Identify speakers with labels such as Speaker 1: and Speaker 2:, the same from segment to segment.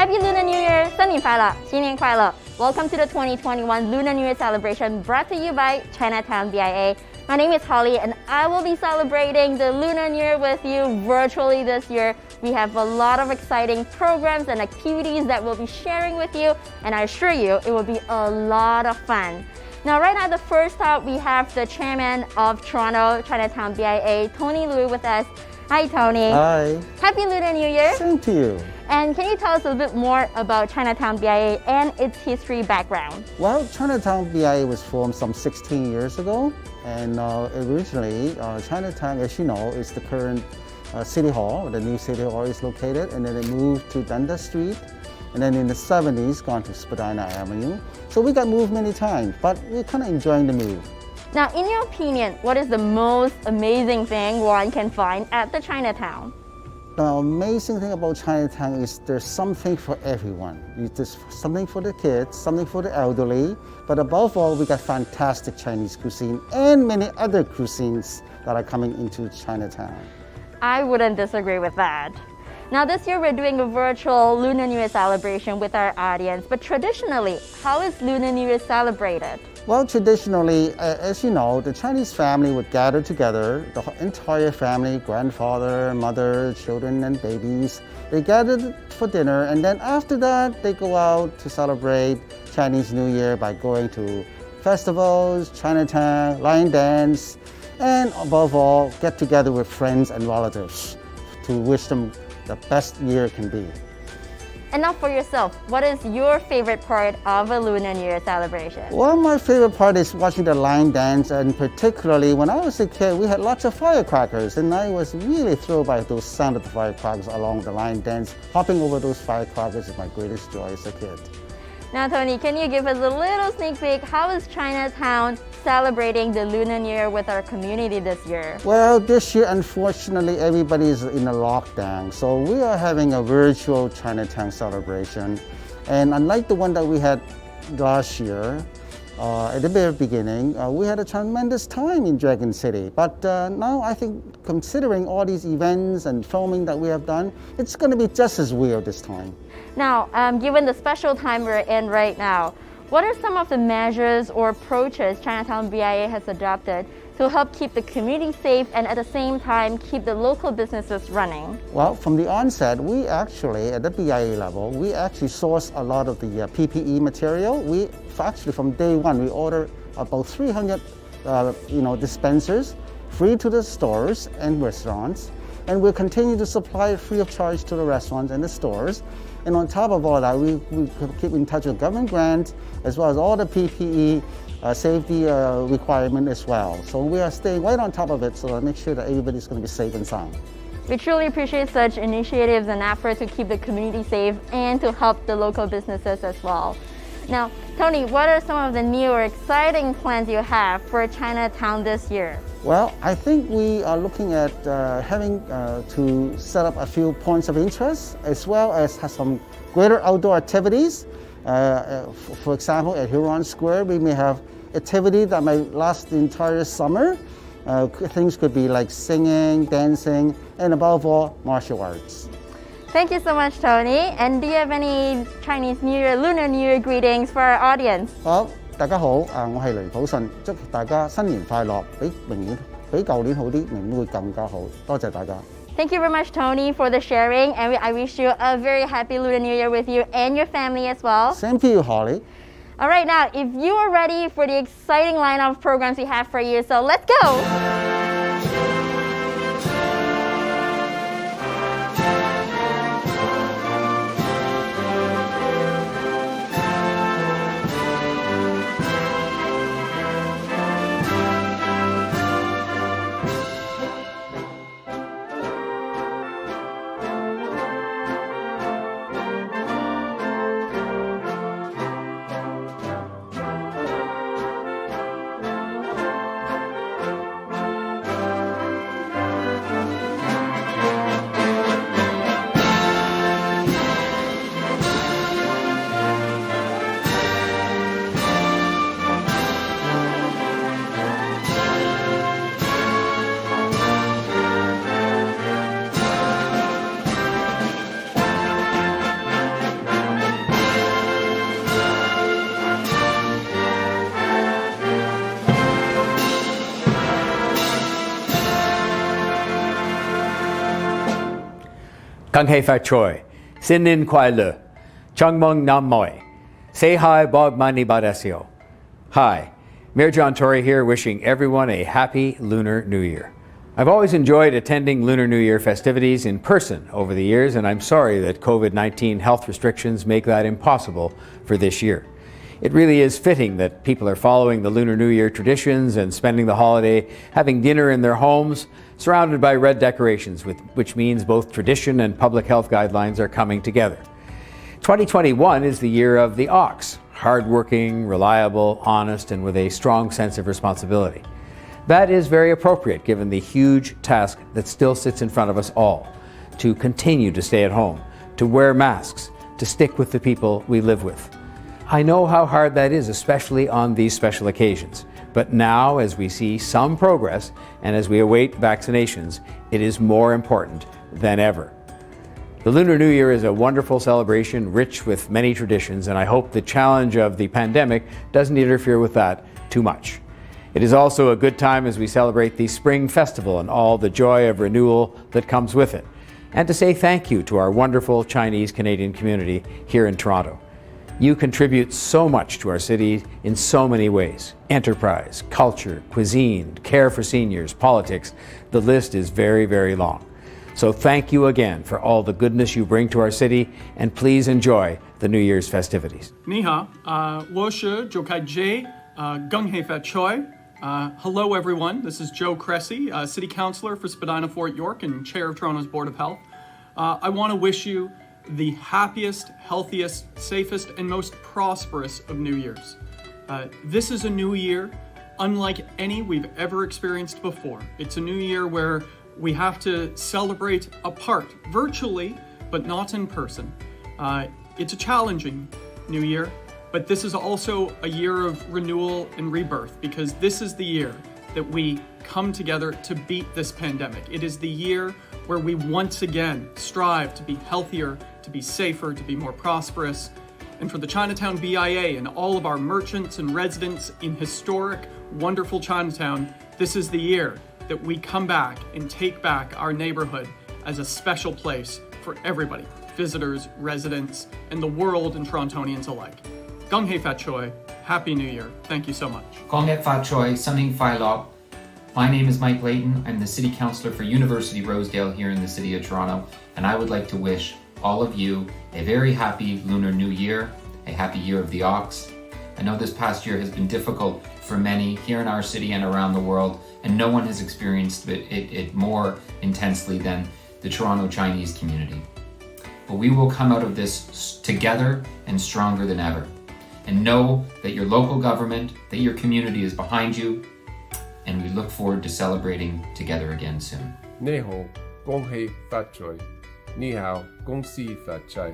Speaker 1: Happy Lunar New Year! 新年快乐，新年快乐! Welcome to the 2021 Lunar New Year celebration brought to you by Chinatown BIA. My name is Holly and I will be celebrating the Lunar New Year with you virtually this year. We have a lot of exciting programs and activities that we'll be sharing with you, and I assure you it will be a lot of fun. Now, right now, the first stop, we have the chairman of Toronto Chinatown BIA, Tony Liu, with us. Hi, Tony.
Speaker 2: Hi.
Speaker 1: Happy Lunar New Year.
Speaker 2: Same to you.
Speaker 1: And can you tell us a little bit more about Chinatown BIA and its history background?
Speaker 2: Well, Chinatown BIA was formed some 16 years ago, and originally Chinatown, as you know, is the current City Hall. The new City Hall is located, and then it moved to Dundas Street, and then in the 70s gone to Spadina Avenue. So we got moved many times, but we're kind of enjoying the move.
Speaker 1: Now, in your opinion, what is the most amazing thing one can find at the Chinatown?
Speaker 2: The amazing thing about Chinatown is there's something for everyone. There's something for the kids, something for the elderly, but above all, we got fantastic Chinese cuisine and many other cuisines that are coming into Chinatown.
Speaker 1: I wouldn't disagree with that. Now, this year we're doing a virtual Lunar New Year celebration with our audience, but traditionally, how is Lunar New Year celebrated?
Speaker 2: Well, traditionally, as you know, the Chinese family would gather together, the entire family, grandfather, mother, children, and babies. They gathered for dinner, and then after that, they go out to celebrate Chinese New Year by going to festivals, Chinatown, line dance, and above all, get together with friends and relatives to wish them the best year can be.
Speaker 1: And now for yourself, what is your favorite part of a Lunar New Year celebration?
Speaker 2: Well, my favorite part is watching the line dance, and particularly when I was a kid, we had lots of firecrackers, and I was really thrilled by those sound of the firecrackers along the line dance. Hopping over those firecrackers is my greatest joy as a kid.
Speaker 1: Now, Tony, can you give us a little sneak peek? How is Chinatown celebrating the Lunar New Year with our community this year?
Speaker 2: Well, this year, unfortunately, everybody is in a lockdown. So we are having a virtual Chinatown celebration. And unlike the one that we had last year, at the very beginning, we had a tremendous time in Dragon City. But now I think considering all these events and filming that we have done, it's going to be just as weird this time.
Speaker 1: Now, given the special time we're in right now, what are some of the measures or approaches Chinatown BIA has adopted to help keep the community safe and at the same time keep the local businesses running?
Speaker 2: Well, from the onset, we actually, at the BIA level, we actually source a lot of the PPE material. We actually, from day one, we order about 300 dispensers free to the stores and restaurants. And we'll continue to supply free of charge to the restaurants and the stores. And on top of all that, we keep in touch with government grants as well as all the PPE safety requirement as well. So we are staying right on top of it so to make sure that everybody's going to be safe and sound.
Speaker 1: We truly appreciate such initiatives and efforts to keep the community safe and to help the local businesses as well. Now, Tony, what are some of the new or exciting plans you have for Chinatown this year?
Speaker 2: Well, I think we are looking at having to set up a few points of interest as well as have some greater outdoor activities. For example, at Huron Square, we may have activity that might last the entire summer. Things could be like singing, dancing, and above all, martial arts.
Speaker 1: Thank you so much, Tony. And do you have any Chinese New Year, Lunar New Year greetings for our audience?
Speaker 2: 好，大家好，我係雷普信，祝大家新年快樂，比舊年好啲，明年會更加好。多謝大家。
Speaker 1: Thank you very much, Tony, for the sharing, and I wish you a very happy Lunar New Year with you and your family as well.
Speaker 2: Same to you, Holly.
Speaker 1: All right, now, if you are ready for the exciting lineup of programs we have for you, so let's go!
Speaker 3: Kung Hei Fat Choi, Sin Nin Kwai Le, Chung Mung Nam Moi, Say Hi Bog Mani Badesio. Hi, Mayor John Tory here wishing everyone a happy Lunar New Year. I've always enjoyed attending Lunar New Year festivities in person over the years, and I'm sorry that COVID-19 health restrictions make that impossible for this year. It really is fitting that people are following the Lunar New Year traditions and spending the holiday having dinner in their homes, surrounded by red decorations, which means both tradition and public health guidelines are coming together. 2021 is the year of the ox, hardworking, reliable, honest, and with a strong sense of responsibility. That is very appropriate given the huge task that still sits in front of us all, to continue to stay at home, to wear masks, to stick with the people we live with. I know how hard that is, especially on these special occasions. But now, as we see some progress and as we await vaccinations, it is more important than ever. The Lunar New Year is a wonderful celebration, rich with many traditions, and I hope the challenge of the pandemic doesn't interfere with that too much. It is also a good time as we celebrate the Spring Festival and all the joy of renewal that comes with it, and to say thank you to our wonderful Chinese-Canadian community here in Toronto. You contribute so much to our city in so many ways. Enterprise, culture, cuisine, care for seniors, politics. The list is very, very long. So thank you again for all the goodness you bring to our city, and please enjoy the New Year's festivities.
Speaker 4: 你好，我是周凯杰，恭喜发财。Hello everyone, this is Joe Cressy, City Councillor for Spadina Fort York and Chair of Toronto's Board of Health. I want to wish you the happiest, healthiest, safest, and most prosperous of New Years. This is a new year unlike any we've ever experienced before. It's a new year where we have to celebrate apart, virtually, but not in person. It's a challenging new year, but this is also a year of renewal and rebirth, because this is the year that we come together to beat this pandemic. It is the year where we once again strive to be healthier, to be safer, to be more prosperous. And for the Chinatown BIA and all of our merchants and residents in historic, wonderful Chinatown, this is the year that we come back and take back our neighborhood as a special place for everybody, visitors, residents, and the world and Torontonians alike. Gong hei fat choi, Happy New Year. Thank you so much.
Speaker 5: Gong hei fat choi, Sunning Phi Lop. My name is Mike Layton. I'm the City Councillor for University Rosedale here in the City of Toronto, and I would like to wish all of you a very happy Lunar New Year, a happy Year of the Ox. I know this past year has been difficult for many here in our city and around the world, and no one has experienced it more intensely than the Toronto Chinese community. But we will come out of this together and stronger than ever. And know that your local government, that your community is behind you, and we look forward to celebrating together again soon.
Speaker 6: 你好，恭喜发财！你好，恭喜发财！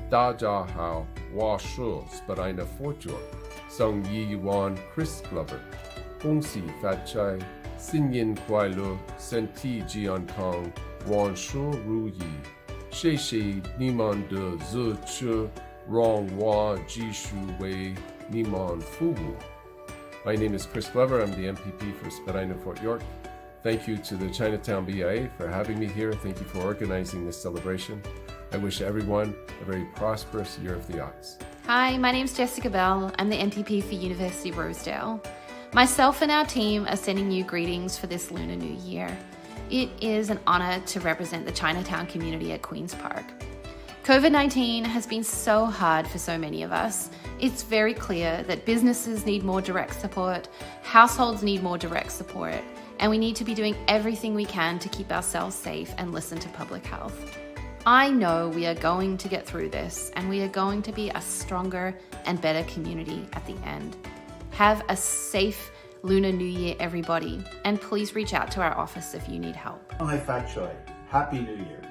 Speaker 6: 大家好，我是 Spadina Fort York 宋议员 Chris Glover， 恭喜发财，新年快乐，身体健康，万事如意。谢谢你们的支持，让我继续为你们服务。My name is Chris Glover. I'm the MPP for Spadina Fort York. Thank you to the Chinatown BIA for having me here. Thank you for organizing this celebration. I wish everyone a very prosperous Year of the Ox.
Speaker 7: Hi, my name's Jessica Bell. I'm the MPP for University Rosedale. Myself and our team are sending you greetings for this Lunar New Year. It is an honour to represent the Chinatown community at Queen's Park. COVID-19 has been so hard for so many of us. It's very clear that businesses need more direct support, households need more direct support, and we need to be doing everything we can to keep ourselves safe and listen to public health. I know we are going to get through this, and we are going to be a stronger and better community at the end. Have a safe Lunar New Year, everybody, and please reach out to our office if you need help.
Speaker 8: Hi, Fat Choi. Happy New Year.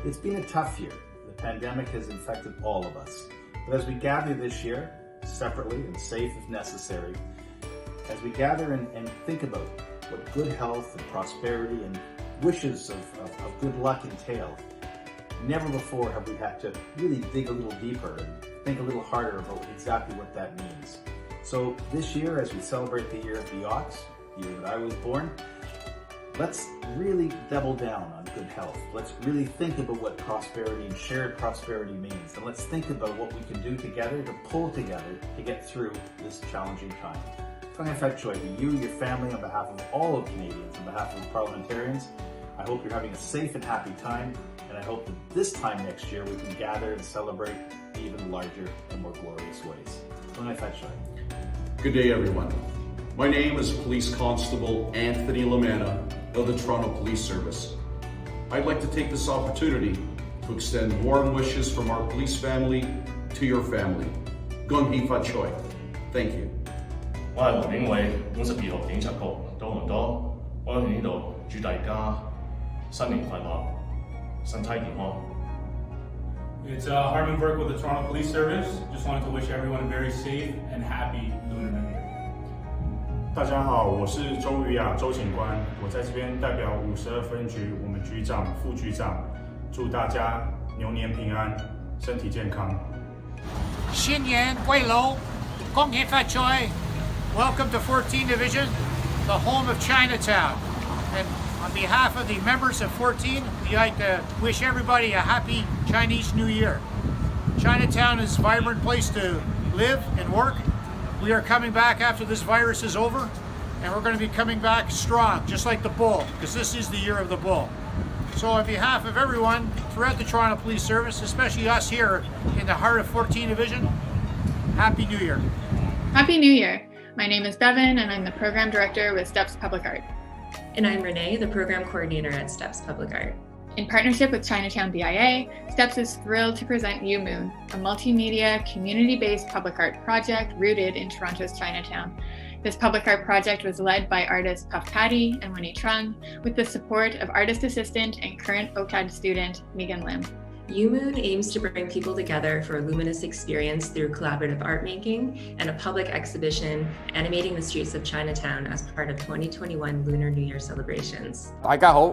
Speaker 8: It's been a tough year. The pandemic has infected all of us. But as we gather this year, separately and safe if necessary, as we gather and think about what good health and prosperity and wishes of good luck entail, never before have we had to really dig a little deeper and think a little harder about exactly what that means. So this year, as we celebrate the Year of the Ox, the year that I was born, let's really double down on good health. Let's really think about what prosperity and shared prosperity means. And let's think about what we can do together to pull together to get through this challenging time. To you, your family, on behalf of all of Canadians, on behalf of parliamentarians, I hope you're having a safe and happy time. And I hope that this time next year we can gather and celebrate in even larger and more glorious ways.
Speaker 9: Good day, everyone. My name is Police Constable Anthony Lamanna of the Toronto Police Service. I'd like to take this opportunity to extend warm wishes from our police family to your family. Gung Hee Fat Choi. Thank you.
Speaker 10: 我係盧炳偉，52號警察局多倫多，我喺呢度祝大家新年快樂，身體健康。
Speaker 11: It's Harmon Burke with the Toronto Police Service. Just wanted to wish everyone a very safe and happy Lunar New Year.
Speaker 12: 大家好，我是周瑜亚周警官，我在这边代表52分局我们局长、副局长，祝大家牛年平安，身体健康。
Speaker 13: 新年快乐，恭喜发财。Welcome to 14 Division, the home of Chinatown. And on behalf of the members of 14, we'd like to wish everybody a happy Chinese New Year. Chinatown is a vibrant place to live and work. We are coming back after this virus is over, and we're going to be coming back strong, just like the bull, because this is the year of the bull. So on behalf of everyone throughout the Toronto Police Service, especially us here in the heart of 14 Division, Happy New Year.
Speaker 14: Happy New Year. My name is Bevan, and I'm the Program Director with STEPS Public Art.
Speaker 15: And I'm Renee, the Program Coordinator at STEPS Public Art.
Speaker 14: In partnership with Chinatown BIA, STEPS is thrilled to present Yue Moon, a multimedia, community-based public art project rooted in Toronto's Chinatown. This public art project was led by artists Puff Patty and Winnie Trung, with the support of artist assistant and current OCAD student Megan Lim.
Speaker 15: Yue Moon aims to bring people together for a luminous experience through collaborative art making and a public exhibition animating the streets of Chinatown as part of 2021 Lunar New Year celebrations.
Speaker 16: 大家好，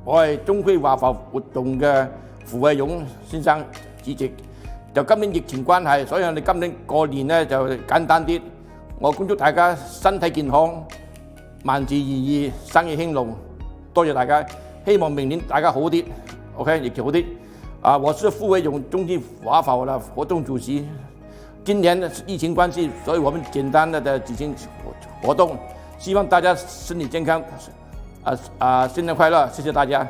Speaker 16: 我係中區華埠活動嘅傅偉勇先生主席。就今年疫情關係，所以我哋今年過年咧就簡單啲。我恭祝大家身體健康，萬事如意，生意興隆。多謝大家，希望明年大家好啲 ，OK， 疫情好啲。我是傅偉勇，中區華埠的活動主席。今年疫情關係，所以我們簡單的舉行活動，希望大家身體健康。新年快樂，謝謝大家。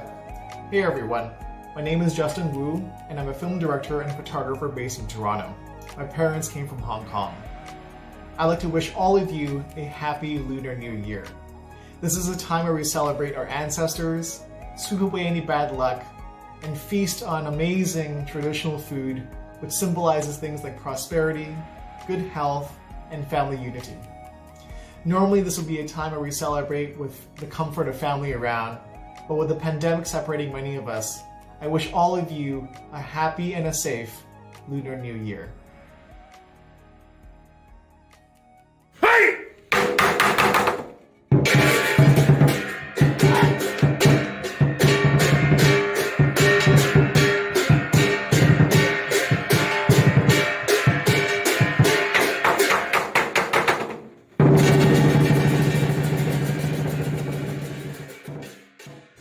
Speaker 17: Hey everyone, my name is Justin Wu, and I'm a film director and photographer based in Toronto. My parents came from Hong Kong. I'd like to wish all of you a happy Lunar New Year. This is a time where we celebrate our ancestors, sweep away any bad luck, and feast on amazing traditional food, which symbolizes things like prosperity, good health, and family unity. Normally, this would be a time where we celebrate with the comfort of family around, but with the pandemic separating many of us, I wish all of you a happy and a safe Lunar New Year.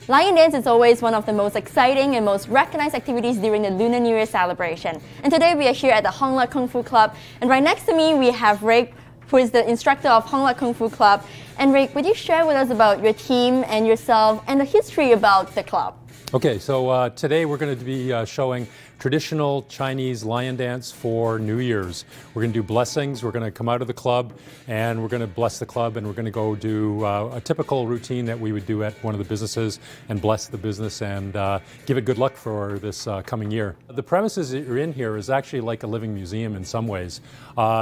Speaker 1: Lion dance is always one of the most exciting and most recognized activities during the Lunar New Year celebration. And today we are here at the Hong Lat Kung Fu Club. And right next to me we have Rick, who is the instructor of Hong Lat Kung Fu Club. And Rick, would you share with us about your team and yourself and the history about the club?
Speaker 18: Okay, so today we're going to be showing traditional Chinese lion dance for New Year's. We're going to do blessings. We're going to come out of the club and we're going to bless the club, and we're going to go do a typical routine that we would do at one of the businesses and bless the business and give it good luck for this coming year. The premises that you're in here is actually like a living museum in some ways.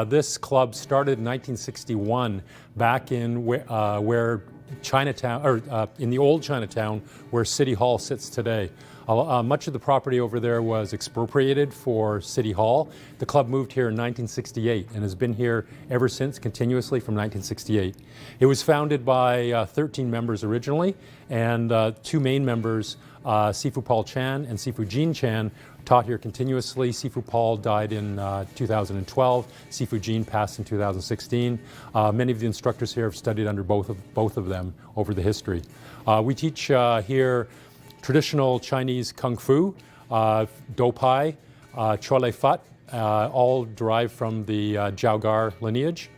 Speaker 18: This club started in 1961 back in where Chinatown, or in the old Chinatown where City Hall sits today. Much of the property over there was expropriated for City Hall. The club moved here in 1968 and has been here ever since, continuously from 1968. It was founded by 13 members originally, and 2 main members Sifu Paul Chan and Sifu Jean Chan taught here continuously. Sifu Paul died in 2012. Sifu Jean passed in 2016. Many of the instructors here have studied under both of them over the history. We teach here traditional Chinese Kung Fu, Do Pai, Chole Fat, all derived from the Jiaogar lineage,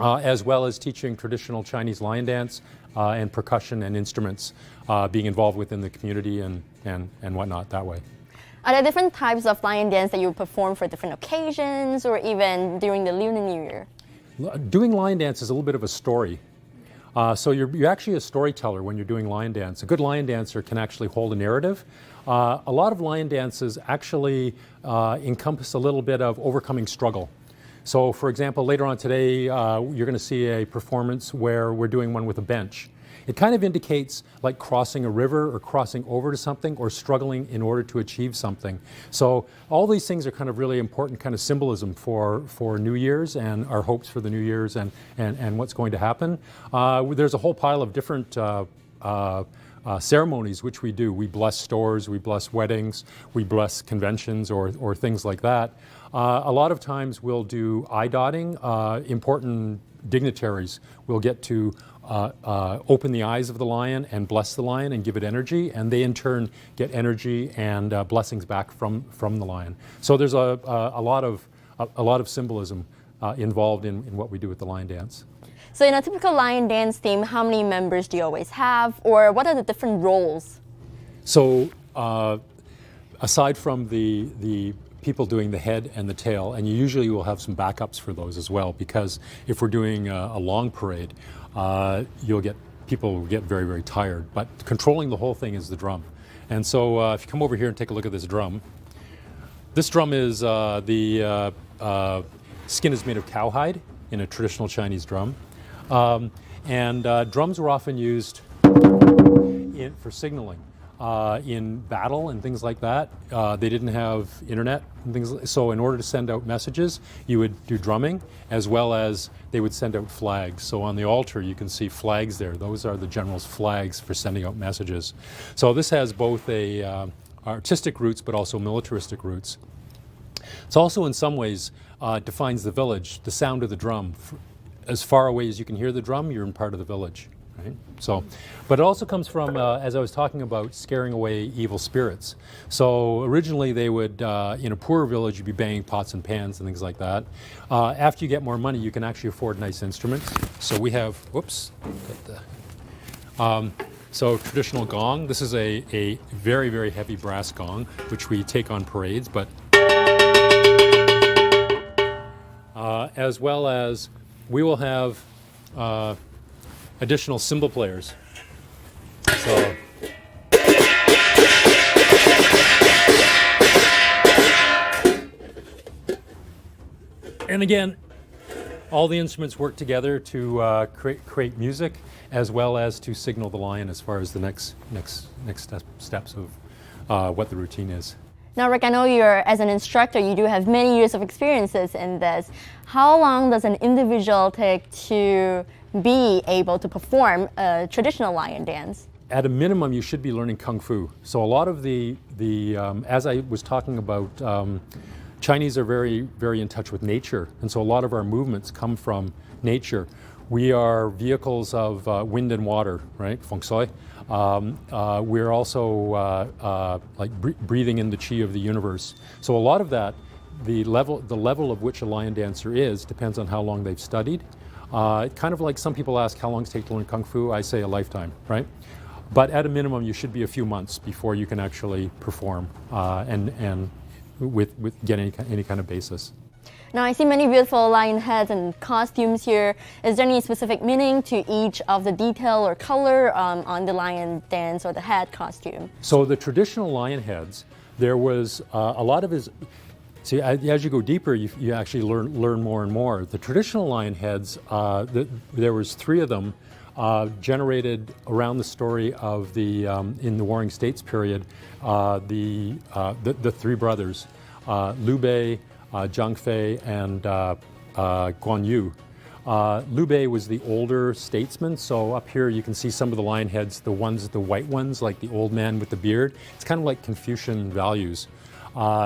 Speaker 18: as well as teaching traditional Chinese lion dance and percussion and instruments, being involved within the community and whatnot that way.
Speaker 1: Are there different types of lion dance that you perform for different occasions or even during the Lunar New Year?
Speaker 18: Doing lion dance is a little bit of a story. So you're actually a storyteller when you're doing lion dance. A good lion dancer can actually hold a narrative. A lot of lion dances actually encompass a little bit of overcoming struggle. So for example, later on today, you're going to see a performance where we're doing one with a bench. It kind of indicates like crossing a river or crossing over to something or struggling in order to achieve something. So all these things are kind of really important kind of symbolism for New Year's and our hopes for the New Year's and what's going to happen. There's a whole pile of different ceremonies which we do. We bless stores, we bless weddings, we bless conventions or things like that. A lot of times we'll do eye dotting. Important dignitaries will get to open the eyes of the lion and bless the lion and give it energy, and they in turn get energy and blessings back from the lion. So there's a lot of symbolism involved in what we do with the lion dance.
Speaker 1: So in a typical lion dance team, how many members do you always have, or what are the different roles?
Speaker 18: So aside from the people doing the head and the tail, and you usually will have some backups for those as well, because if we're doing a long parade, people will get very, very tired. But controlling the whole thing is the drum. And so if you come over here and take a look at this drum is the skin is made of cowhide in a traditional Chinese drum. Drums were often used for signaling. In battle and things like that. They didn't have internet and things, so in order to send out messages, you would do drumming, as well as they would send out flags. So on the altar, you can see flags there. Those are the general's flags for sending out messages. So this has both artistic roots, but also militaristic roots. It's also in some ways defines the village, the sound of the drum. As far away as you can hear the drum, you're in part of the village. Right? So, but it also comes from, as I was talking about, scaring away evil spirits. So originally they would, in a poorer village, you'd be banging pots and pans and things like that. After you get more money, you can actually afford nice instruments. So we have, so traditional gong. This is a very, very heavy brass gong, which we take on parades, but as well as we will have additional cymbal players. So and again, all the instruments work together to create music, as well as to signal the lion as far as the next steps of what the routine is.
Speaker 1: Now, Rick, I know as an instructor, you do have many years of experiences in this. How long does an individual take to be able to perform a traditional lion dance?
Speaker 18: At a minimum, you should be learning Kung Fu. So a lot of the as I was talking about, Chinese are very, very in touch with nature. And so a lot of our movements come from nature. We are vehicles of wind and water, right? Feng Shui. We're also breathing in the chi of the universe. So a lot of that, the level of which a lion dancer is, depends on how long they've studied. Kind of like some people ask how long does it take to learn Kung Fu, I say a lifetime, right? But at a minimum, you should be a few months before you can actually perform and get any kind of basis.
Speaker 1: Now I see many beautiful lion heads and costumes here. Is there any specific meaning to each of the detail or color on the lion dance or the head costume?
Speaker 18: So the traditional lion heads, there was a lot of his. See, as you go deeper, you actually learn more and more. The traditional lion heads, there was 3 of them, generated around the story of the in the Warring States period, the 3 brothers, Liu Bei, Zhang Fei, and Guan Yu. Liu Bei was the older statesman, so up here you can see some of the lion heads, the white ones, like the old man with the beard. It's kind of like Confucian values.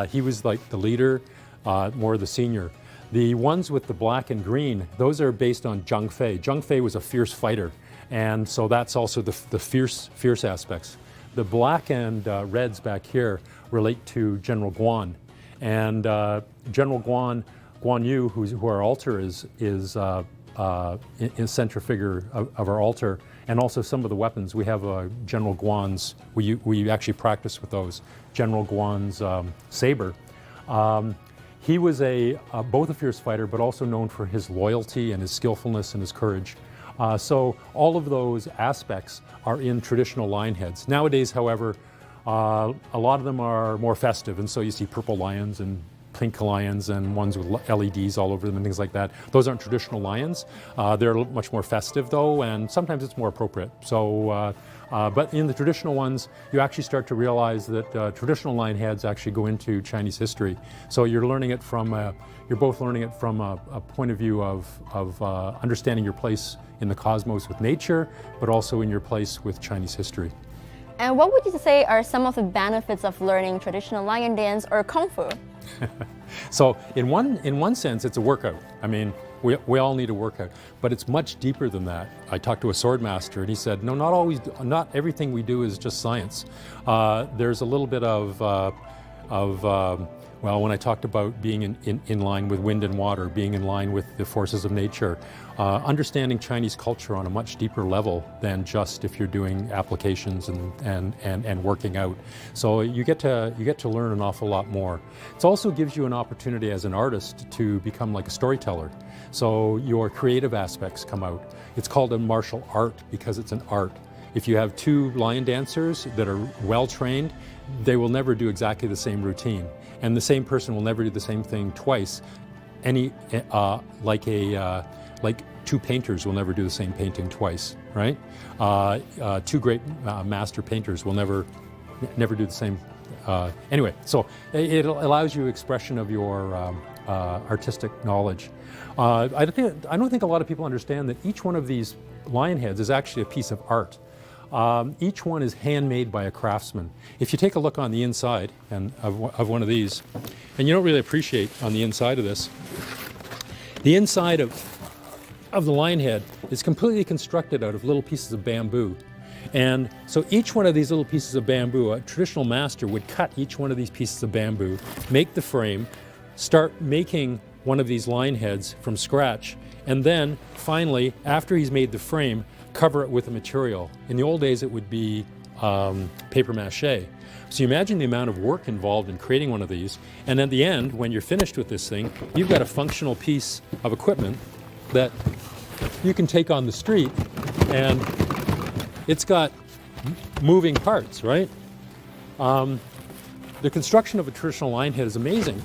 Speaker 18: He was like the leader, more the senior. The ones with the black and green, those are based on Zhang Fei. Zhang Fei was a fierce fighter, and so that's also the fierce aspects. The black and reds back here relate to General Guan, and General Guan Yu, who our altar is in center figure of our altar, and also some of the weapons. We have General Guan's, we actually practice with those. General Guan's saber. He was both a fierce fighter, but also known for his loyalty and his skillfulness and his courage. So all of those aspects are in traditional lion heads. Nowadays, however, a lot of them are more festive, and so you see purple lions and pink lions and ones with LEDs all over them and things like that. Those aren't traditional lions. They're much more festive though, and sometimes it's more appropriate. So, but in the traditional ones, you actually start to realize that traditional lion heads actually go into Chinese history. So you're learning it from, you're both learning it from a point of view of understanding your place in the cosmos with nature, but also in your place with Chinese history.
Speaker 1: And what would you say are some of the benefits of learning traditional lion dance or Kung Fu?
Speaker 18: So in one sense, it's a workout. I mean, we all need a workout, but it's much deeper than that. I talked to a sword master, and he said, no, not everything we do is just science. There's a little bit of well, when I talked about being in line with wind and water, being in line with the forces of nature, understanding Chinese culture on a much deeper level than just if you're doing applications and working out. So you get to learn an awful lot more. It also gives you an opportunity as an artist to become like a storyteller. So your creative aspects come out. It's called a martial art because it's an art. If you have two lion dancers that are well trained, they will never do exactly the same routine. And the same person will never do the same thing twice. Like two painters will never do the same painting twice, right? Two great master painters will never do the same. Anyway, so it allows you expression of your artistic knowledge. I don't think a lot of people understand that each one of these lion heads is actually a piece of art. Each one is handmade by a craftsman. If you take a look on the inside of one of these, and you don't really appreciate on the inside of this, the inside of the lion head is completely constructed out of little pieces of bamboo. And so each one of these little pieces of bamboo, a traditional master would cut each one of these pieces of bamboo, make the frame, start making one of these lion heads from scratch, and then finally, after he's made the frame, cover it with a material. In the old days, it would be paper mache. So you imagine the amount of work involved in creating one of these, and at the end, when you're finished with this thing, you've got a functional piece of equipment that you can take on the street, and it's got moving parts, right? The construction of a traditional lion head is amazing.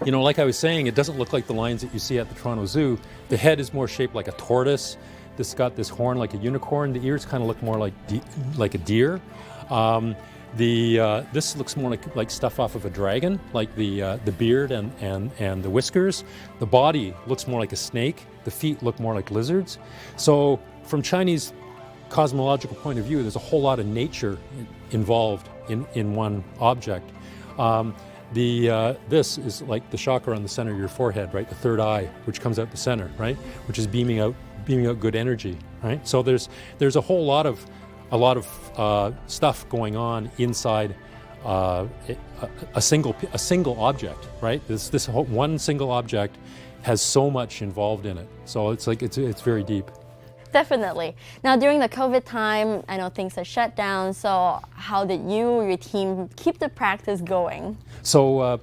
Speaker 18: Like I was saying, it doesn't look like the lions that you see at the Toronto Zoo. The head is more shaped like a tortoise. This got this horn like a unicorn. The ears kind of look more like a deer. This looks more like stuff off of a dragon, like the beard and the whiskers. The body looks more like a snake. The feet look more like lizards. So from Chinese cosmological point of view, there's a whole lot of nature involved in one object. This is like the chakra on the center of your forehead, right? The third eye, which comes out the center, right? Which is beaming out good energy, right? So there's a whole lot of stuff going on inside a single object, right? This whole one single object has so much involved in it. So it's very deep.
Speaker 1: Definitely. Now, during the COVID time, I know things are shut down. So how did you or your team keep the practice going?
Speaker 18: So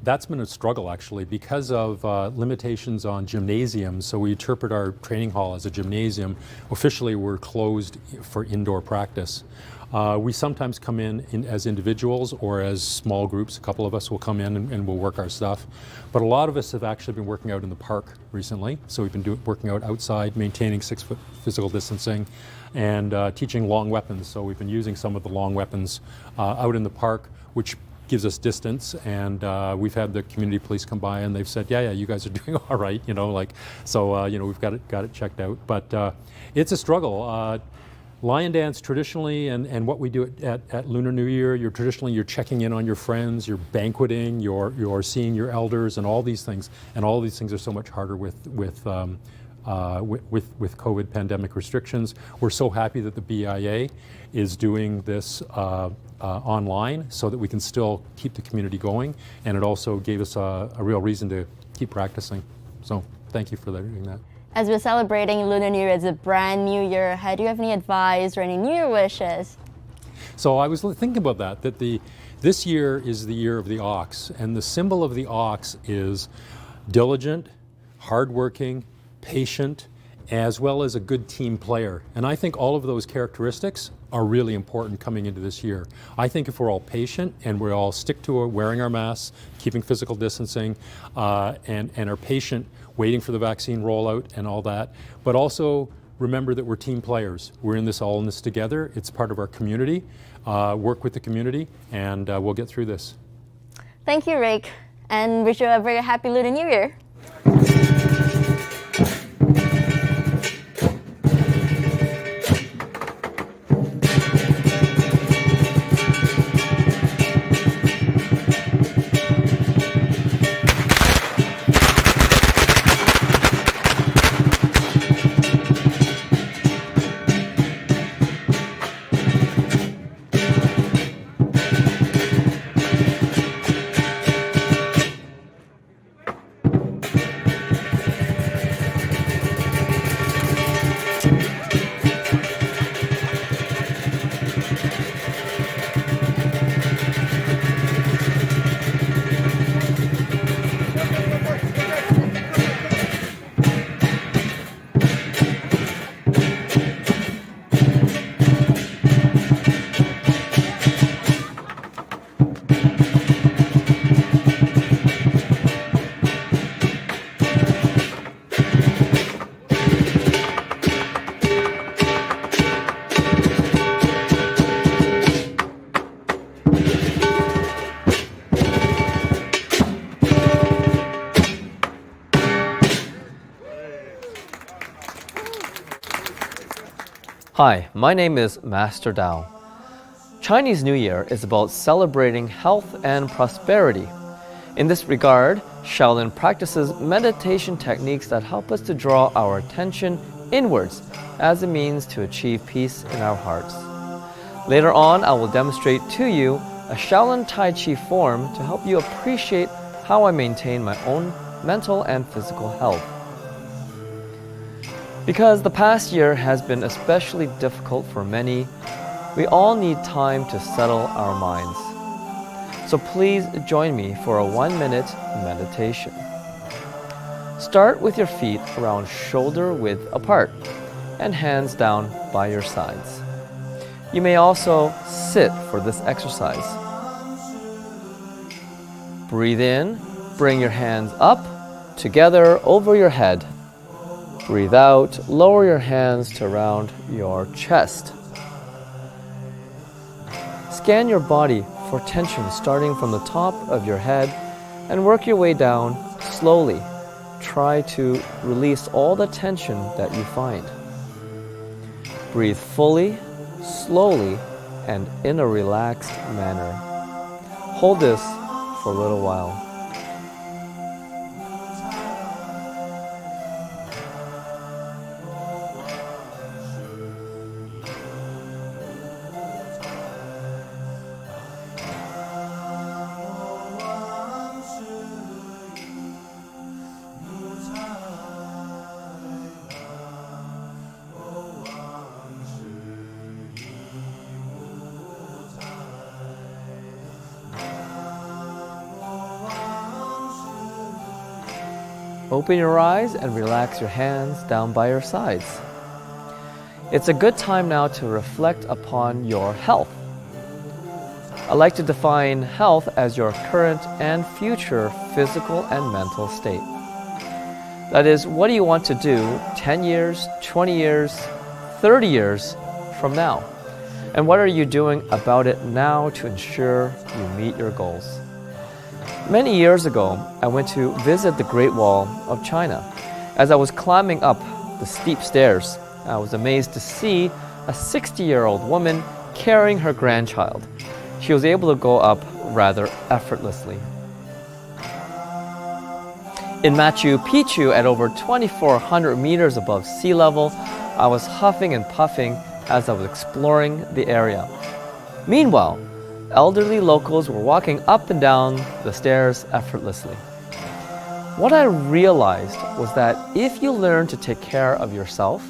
Speaker 18: that's been a struggle, actually, because of limitations on gymnasiums. So we interpret our training hall as a gymnasium. Officially, we're closed for indoor practice. We sometimes come in as individuals or as small groups. A couple of us will come in and we'll work our stuff. But a lot of us have actually been working out in the park recently. So we've been working out outside, maintaining 6-foot physical distancing, and teaching long weapons. So we've been using some of the long weapons out in the park, which gives us distance, and we've had the community police come by and they've said, yeah, you guys are doing all right, so we've got it checked out. But it's a struggle. Lion dance traditionally, and what we do at Lunar New Year, you're checking in on your friends, you're banqueting, you're seeing your elders, and all these things. And all these things are so much harder with COVID pandemic restrictions. We're so happy that the BIA is doing this online so that we can still keep the community going, and it also gave us a real reason to keep practicing. So thank you for doing that.
Speaker 1: As we're celebrating Lunar New Year, it's a brand new year ahead. Do you have any advice or any New Year wishes?
Speaker 18: So I was thinking about that this year is the year of the ox, and the symbol of the ox is diligent, hardworking, patient, as well as a good team player. And I think all of those characteristics are really important coming into this year. I think if we're all patient and we all stick to wearing our masks, keeping physical distancing, and are patient, waiting for the vaccine rollout and all that, but also remember that we're team players. We're in this together. It's part of our community. Work with the community, and we'll get through this.
Speaker 1: Thank you, Rick, and wish you a very happy Lunar New Year.
Speaker 19: Hi, my name is Master Dao. Chinese New Year is about celebrating health and prosperity. In this regard, Shaolin practices meditation techniques that help us to draw our attention inwards as a means to achieve peace in our hearts. Later on, I will demonstrate to you a Shaolin Tai Chi form to help you appreciate how I maintain my own mental and physical health. Because the past year has been especially difficult for many, we all need time to settle our minds. So please join me for a 1-minute meditation. Start with your feet around shoulder width apart and hands down by your sides. You may also sit for this exercise. Breathe in, bring your hands up, together over your head. Breathe out, lower your hands to around your chest. Scan your body for tension starting from the top of your head and work your way down slowly. Try to release all the tension that you find. Breathe fully, slowly, and in a relaxed manner. Hold this for a little while. Open your eyes and relax your hands down by your sides. It's a good time now to reflect upon your health. I like to define health as your current and future physical and mental state. That is, what do you want to do 10 years, 20 years, 30 years from now? And what are you doing about it now to ensure you meet your goals? Many years ago, I went to visit the Great Wall of China. As I was climbing up the steep stairs, I was amazed to see a 60-year-old woman carrying her grandchild. She was able to go up rather effortlessly. In Machu Picchu, at over 2,400 meters above sea level, I was huffing and puffing as I was exploring the area. Meanwhile, elderly locals were walking up and down the stairs effortlessly. What I realized was that if you learn to take care of yourself,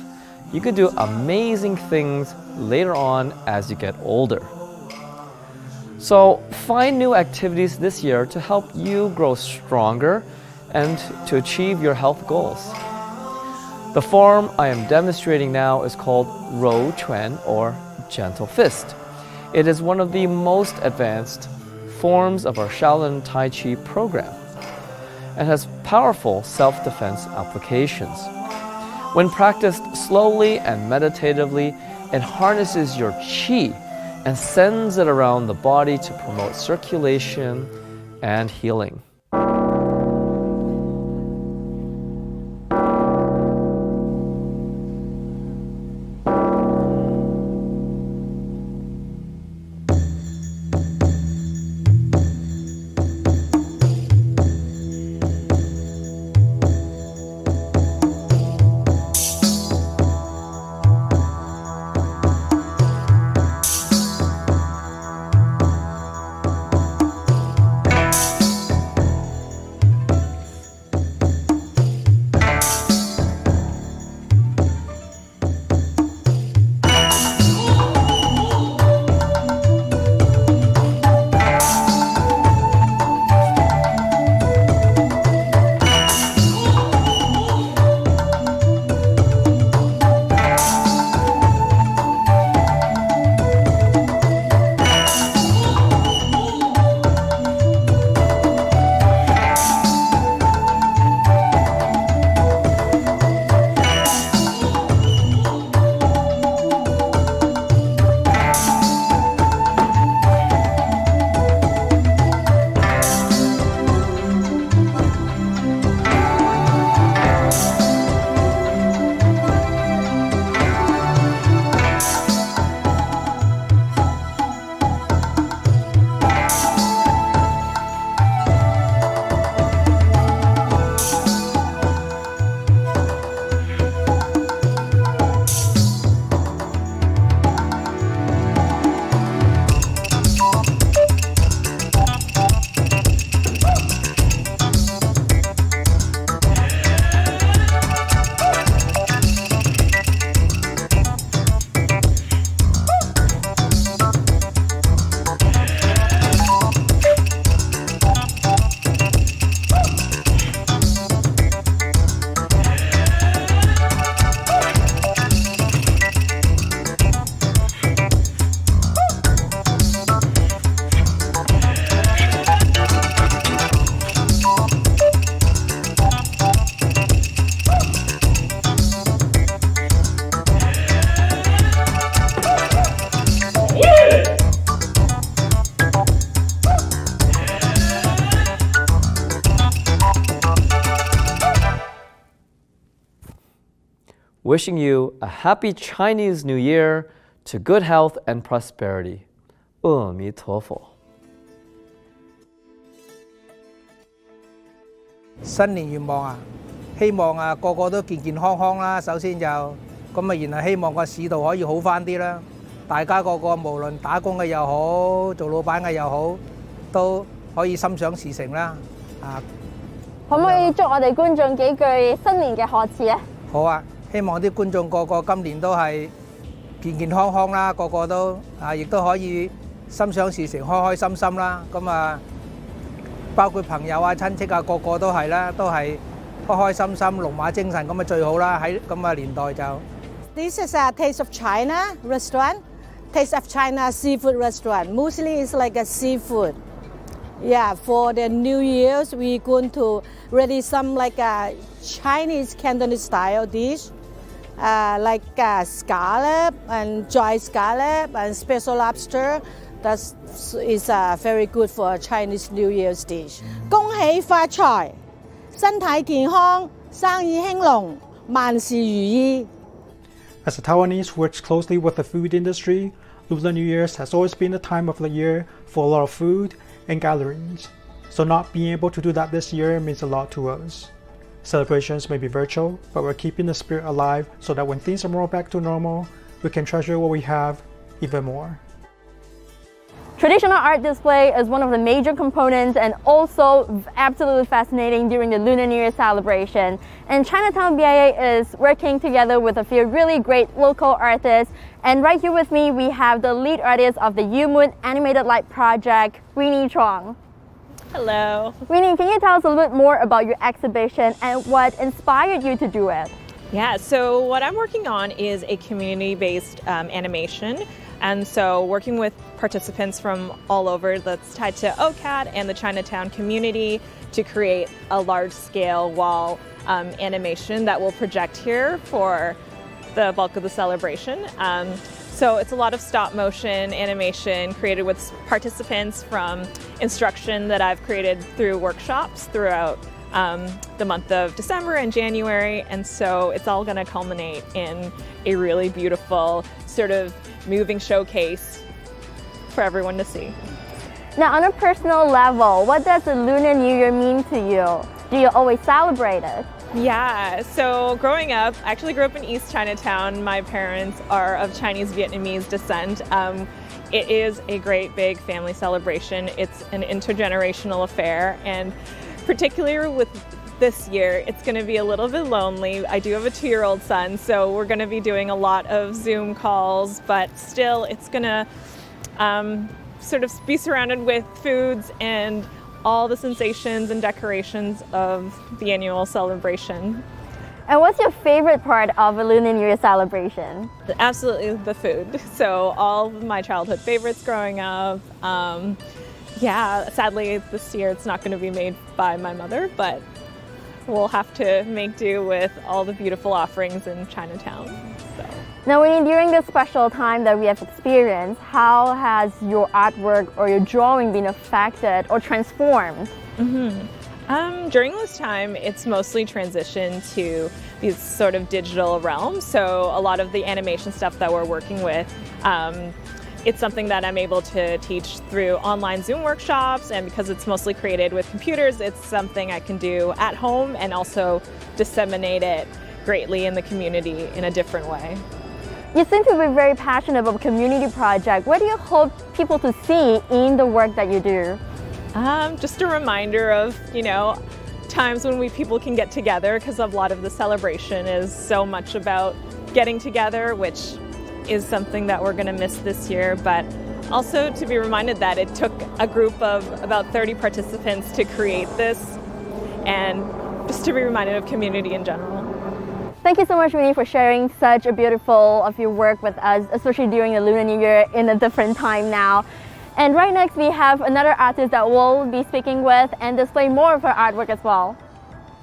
Speaker 19: you can do amazing things later on as you get older. So find new activities this year to help you grow stronger and to achieve your health goals. The form I am demonstrating now is called Rou Chuan, or gentle fist. It is one of the most advanced forms of our Shaolin Tai Chi program and has powerful self-defense applications. When practiced slowly and meditatively, it harnesses your qi and sends it around the body to promote circulation and healing. Wishing you a happy Chinese New Year to good health and prosperity. 阿弥陀佛。
Speaker 20: 新年願望啊，希望個個都健健康康啦。首先就咁然後希望個市道可以好返啲啦。大家個個無論打工嘅又好，做老闆嘅又好，都可以心想事成啦。
Speaker 1: 可唔可以祝我哋觀眾幾句新年嘅賀詞啊？好啊，希望啲觀眾個個今年都係健健康康啦，個個都亦都可以心想事成，開開心心啦。咁包括朋友啊、親戚啊，個個都係啦，都係開開心心、龍馬精神咁最好啦。喺咁嘅年代就。
Speaker 21: This is a Taste of China restaurant. Taste of China seafood restaurant. Mostly it's like a seafood. Yeah, for the New Year's, we're going to ready some like a Chinese Cantonese style dish. like scallop and dry scallop and special lobster. That is very good for a Chinese New Year's dish. 恭喜發財，身體健康，生意興隆，萬事如意。
Speaker 2: As a Taiwanese who works closely with the food industry, Lunar New Year's has always been a time of the year for a lot of food and gatherings. So not being able to do that this year means a lot to us. Celebrations may be virtual, but we're keeping the spirit alive so that when things are more back to normal, we can treasure what we have even more.
Speaker 1: Traditional art display is one of the major components and also absolutely fascinating during the Lunar New Year celebration. And Chinatown BIA is working together with a few really great local artists. And right here with me, we have the lead artist of the Yue Moon Animated Light Project, Winnie Chuang.
Speaker 22: Hello.
Speaker 1: Winnie, can you tell us a little bit more about your exhibition and what inspired you to do it?
Speaker 22: Yeah, so what I'm working on is a community-based animation. And so working with participants from all over that's tied to OCAD and the Chinatown community to create a large-scale wall animation that will project here for the bulk of the celebration. So it's a lot of stop motion animation created with participants from instruction that I've created through workshops throughout the month of December and January. And so it's all going to culminate in a really beautiful sort of moving showcase for everyone to see.
Speaker 1: Now, on a personal level, what does the Lunar New Year mean to you? Do you always celebrate it?
Speaker 22: Yeah, so growing up, I actually grew up in East Chinatown. My parents are of Chinese Vietnamese descent. It is a great big family celebration. It's an intergenerational affair, and particularly with this year, it's going to be a little bit lonely. I do have a 2-year-old son, so we're going to be doing a lot of Zoom calls, but still it's going to sort of be surrounded with foods and all the sensations and decorations of the annual celebration.
Speaker 1: And what's your favorite part of a Lunar New Year celebration?
Speaker 22: Absolutely the food. So all of my childhood favorites growing up. Yeah, sadly this year it's not going to be made by my mother, but we'll have to make do with all the beautiful offerings in Chinatown. So.
Speaker 1: Now, Winnie, during this special time that we have experienced, how has your artwork or your drawing been affected or transformed?
Speaker 22: During this time, it's mostly transitioned to these sort of digital realms. So a lot of the animation stuff that we're working with, it's something that I'm able to teach through online Zoom workshops, and because it's mostly created with computers, it's something I can do at home and also disseminate it greatly in the community in a different way.
Speaker 1: You seem to be very passionate about community project. What do you hope people to see in the work that you do?
Speaker 22: Just a reminder of, times when people can get together, because a lot of the celebration is so much about getting together, which is something that we're going to miss this year, but also to be reminded that it took a group of about 30 participants to create this, and just to be reminded of community in general.
Speaker 1: Thank you so much, Winnie, for sharing such a beautiful of your work with us, especially during the Lunar New Year in a different time now. And right next, we have another artist that we'll be speaking with and display more of her artwork as well.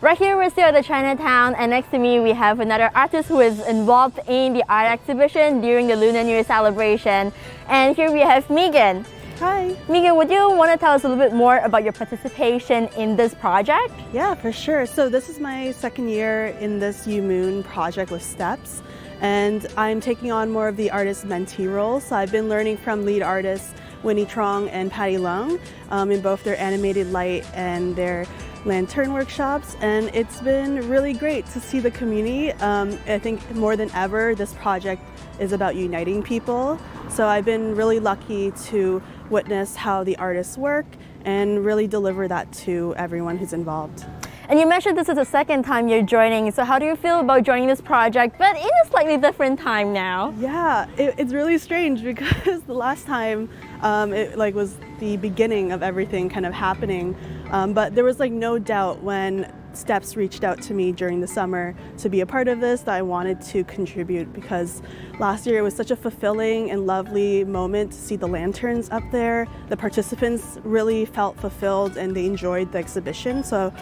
Speaker 1: Right here, we're still at the Chinatown, and next to me, we have another artist who is involved in the art exhibition during the Lunar New Year celebration. And here we have Megan.
Speaker 23: Hi.
Speaker 1: Megan, would you want to tell us a little bit more about your participation in this project?
Speaker 23: Yeah, for sure. So this is my second year in this Yue Moon project with Steps, and I'm taking on more of the artist-mentee role. So I've been learning from lead artists Winnie Trong and Patty Leung in both their animated light and their lantern workshops, and it's been really great to see the community. I think more than ever, this project is about uniting people. So I've been really lucky to witness how the artists work and really deliver that to everyone who's involved.
Speaker 1: And you mentioned this is the second time you're joining, so how do you feel about joining this project, but in a slightly different time now?
Speaker 23: Yeah, it's really strange because the last time it was the beginning of everything kind of happening, but there was no doubt when Steps reached out to me during the summer to be a part of this that I wanted to contribute, because last year it was such a fulfilling and lovely moment to see the lanterns up there. The participants really felt fulfilled and they enjoyed the exhibition, so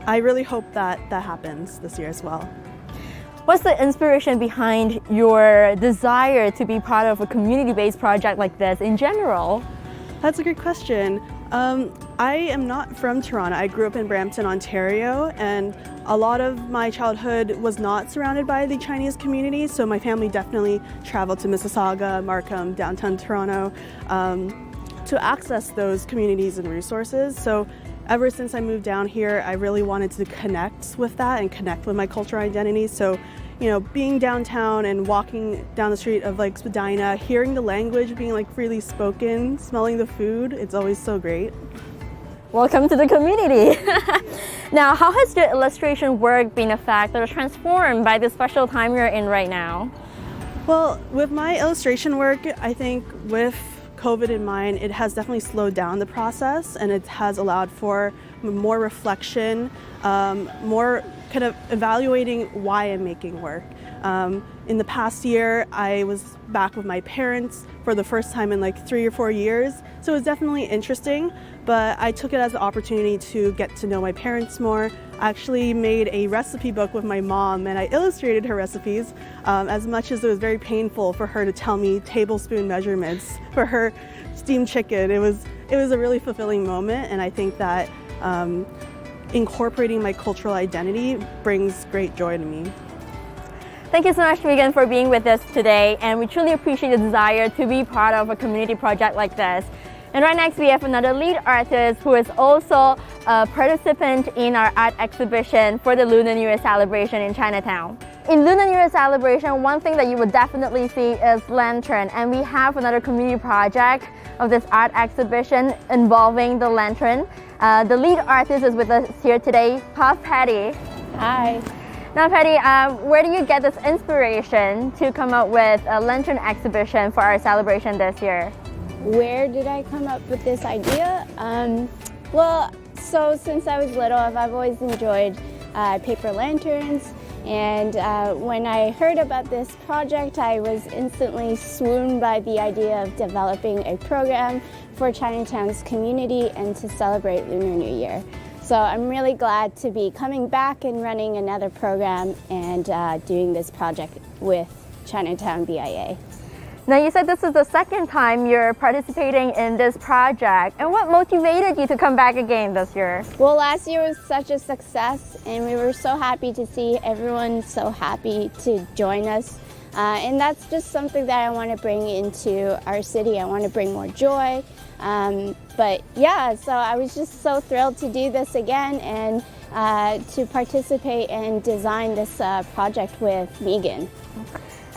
Speaker 23: I really hope that that happens this year as well.
Speaker 1: What's the inspiration behind your desire to be part of a community-based project like this in general?
Speaker 23: That's a great question. I am not from Toronto. I grew up in Brampton, Ontario, and a lot of my childhood was not surrounded by the Chinese community, so my family definitely traveled to Mississauga, Markham, downtown Toronto to access those communities and resources. So ever since I moved down here, I really wanted to connect with that and connect with my cultural identity. So, you know, being downtown and walking down the street of like Spadina, hearing the language being like freely spoken, smelling the food, it's always so great.
Speaker 1: Welcome to the community. Now, how has your illustration work been affected or transformed by the special time you're in right now?
Speaker 23: Well, with my illustration work, I think with COVID in mind, it has definitely slowed down the process, and it has allowed for more reflection, more kind of evaluating why I'm making work. In the past year, I was back with my parents for the first time in like 3 or 4 years, so it was definitely interesting, but I took it as an opportunity to get to know my parents more. I actually made a recipe book with my mom, and I illustrated her recipes, as much as it was very painful for her to tell me tablespoon measurements for her steamed chicken. It was a really fulfilling moment, and I think that incorporating my cultural identity brings great joy to me.
Speaker 1: Thank you so much, Megan, for being with us today, and we truly appreciate the desire to be part of a community project like this. And right next we have another lead artist who is also a participant in our art exhibition for the Lunar New Year celebration in Chinatown. In Lunar New Year celebration, one thing that you would definitely see is lantern, and we have another community project of this art exhibition involving the lantern. The lead artist is with us here today, Puff Patty.
Speaker 3: Hi.
Speaker 1: Now Patty, where do you get this inspiration to come up with a lantern exhibition for our celebration this year?
Speaker 3: Where did I come up with this idea? So since I was little, I've always enjoyed paper lanterns, and when I heard about this project, I was instantly swooned by the idea of developing a program for Chinatown's community and to celebrate Lunar New Year. So I'm really glad to be coming back and running another program and doing this project with Chinatown BIA.
Speaker 1: Now you said this is the second time you're participating in this project, and what motivated you to come back again this year?
Speaker 3: Well, last year was such a success, and we were so happy to see everyone so happy to join us. And that's just something that I want to bring into our city. I want to bring more joy. But yeah, so I was just so thrilled to do this again and to participate and design this project with Megan.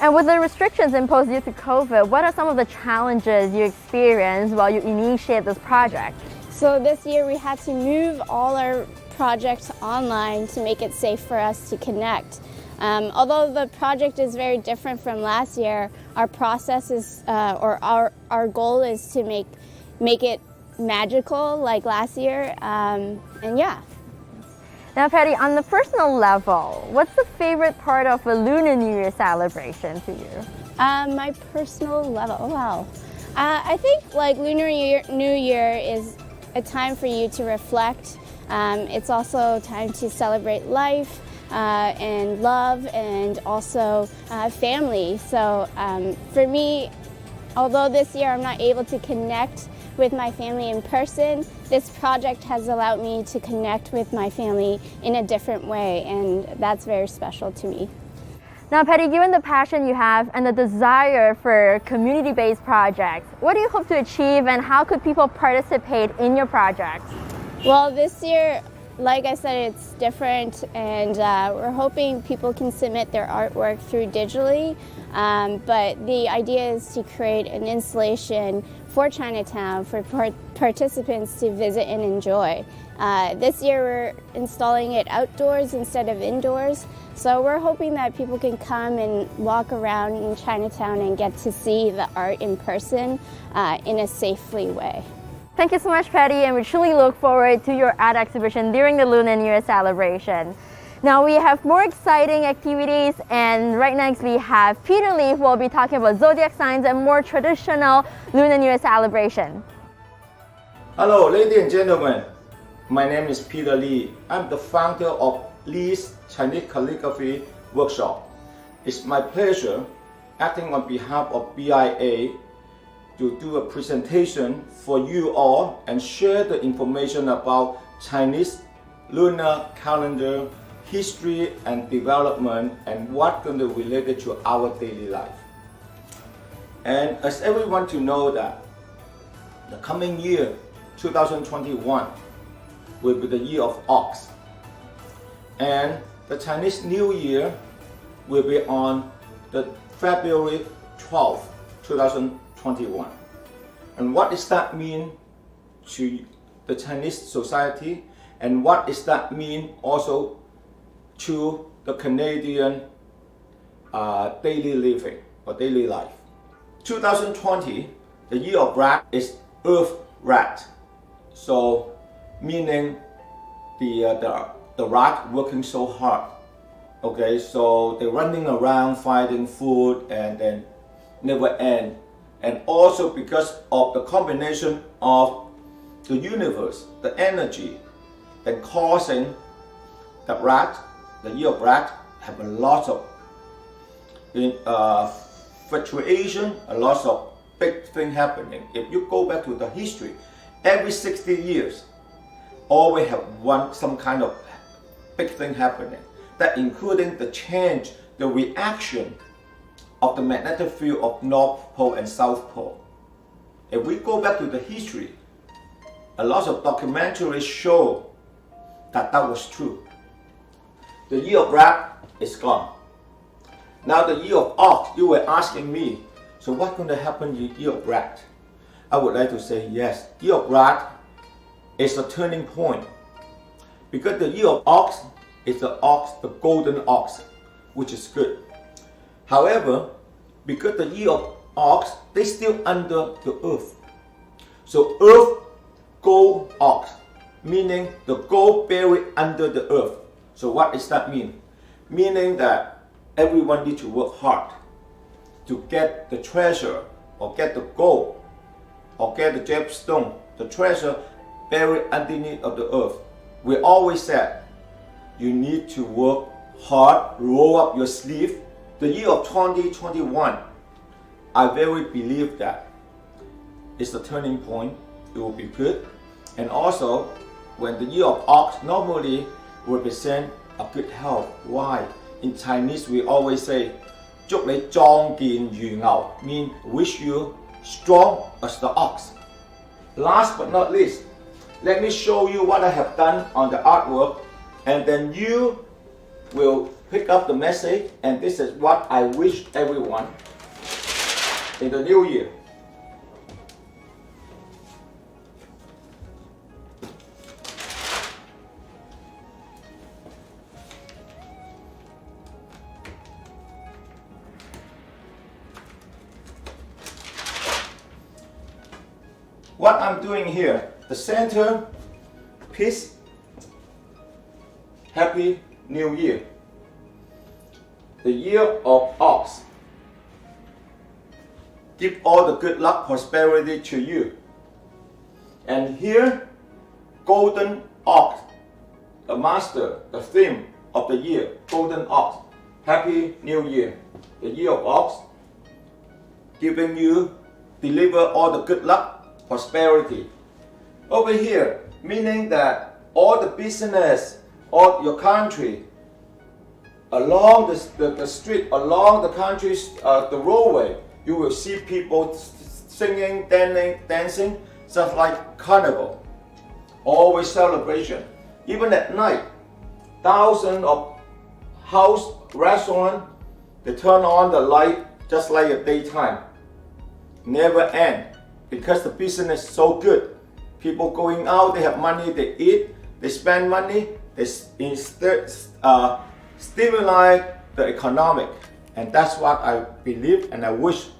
Speaker 1: And with the restrictions imposed due to COVID, what are some of the challenges you experienced while you initiate this project?
Speaker 3: So this year we had to move all our projects online to make it safe for us to connect. Although the project is very different from last year, our process is, or our goal is to make it magical like last year, and yeah.
Speaker 1: Now Patty, on the personal level, what's the favorite part of a Lunar New Year celebration to you?
Speaker 3: My personal level, wow. I think like Lunar New Year is a time for you to reflect. It's also time to celebrate life and love and also family. So for me, although this year I'm not able to connect with my family in person, this project has allowed me to connect with my family in a different way, and that's very special to me.
Speaker 1: Now Patty, given the passion you have and the desire for community-based projects, what do you hope to achieve and how could people participate in your project?
Speaker 3: Well, this year, like I said, it's different, and we're hoping people can submit their artwork through digitally, but the idea is to create an installation for Chinatown for participants to visit and enjoy. This year we're installing it outdoors instead of indoors, so we're hoping that people can come and walk around in Chinatown and get to see the art in person in a safely way.
Speaker 1: Thank you so much, Patty, and we truly look forward to your art exhibition during the Lunar New Year celebration. Now we have more exciting activities, and right next we have Peter Lee, who will be talking about zodiac signs and more traditional Lunar New Year celebration.
Speaker 4: Hello, ladies and gentlemen. My name is Peter Lee. I'm the founder of Lee's Chinese Calligraphy Workshop. it's my pleasure, acting on behalf of BIA, to do a presentation for you all and share the information about Chinese lunar calendar, history and development, and what's going to relate it to our daily life. And as everyone to know that the coming year, 2021, will be the year of Ox. And the Chinese New Year will be on the February 12th, 2021. And what does that mean to the Chinese society? And what does that mean also to the Canadian daily living or daily life? 2020, the year of rat, is Earth rat. So meaning the rat working so hard. Okay, so they're running around finding food and then never end. And also because of the combination of the universe, the energy, and causing the rat, the year of rat, have a lot of fluctuation, a lot of big thing happening. If you go back to the history, every 60 years, always have some kind of big thing happening. That including the change, the reaction of the magnetic field of North Pole and South Pole. If we go back to the history, a lot of documentaries show that that was true. The year of rat is gone. Now the year of ox, you were asking me, so what's going to happen in the year of rat? I would like to say yes, year of rat is a turning point. Because the year of ox is the golden ox, which is good. However, because the year of ox, they still under the earth. So earth, gold, ox, meaning the gold buried under the earth. So what does that mean? Meaning that everyone needs to work hard to get the treasure or get the gold or get the gemstone, the treasure buried underneath of the earth. We always said you need to work hard, roll up your sleeve. The year of 2021, I very believe that it's the turning point. It will be good. And also, when the year of ox normally represent a good health. Why? In Chinese, we always say, 祝你壯健如牛, mean wish you strong as the ox. Last but not least, let me show you what I have done on the artwork, and then you will pick up the message, and this is what I wish everyone in the new year. What I'm doing here, the center piece, Happy New Year. The year of ox. Give all the good luck, prosperity to you. And here, golden ox, the master, the theme of the year, golden ox. Happy New Year. The year of ox, giving you, deliver all the good luck, prosperity. Over here, meaning that all the business, all your country, along the street, along the country's the roadway, you will see people singing, dancing, just like carnival. Always celebration. Even at night, thousands of house, restaurant, they turn on the light just like at daytime. Never end. Because the business is so good. People going out, they have money, they eat, they spend money, they stimulate the economic. And that's what I believe, and I wish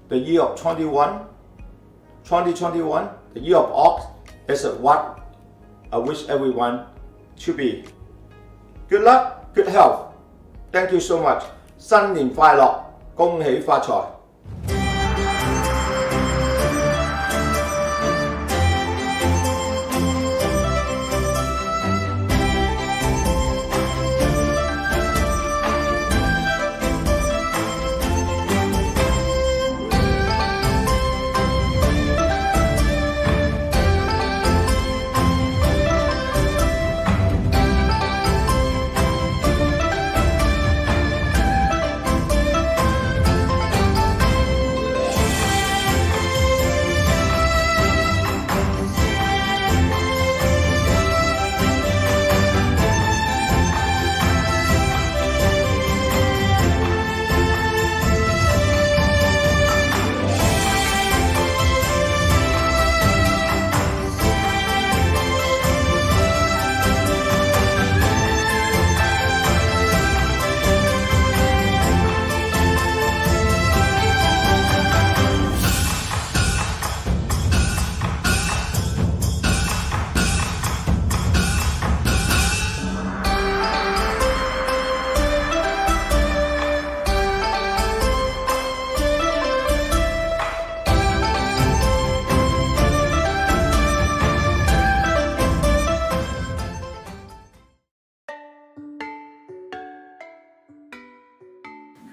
Speaker 4: the year of 2021, the year of ox, is what I wish everyone to be. Good luck, good health. Thank you so much. 新年快樂，恭喜發財。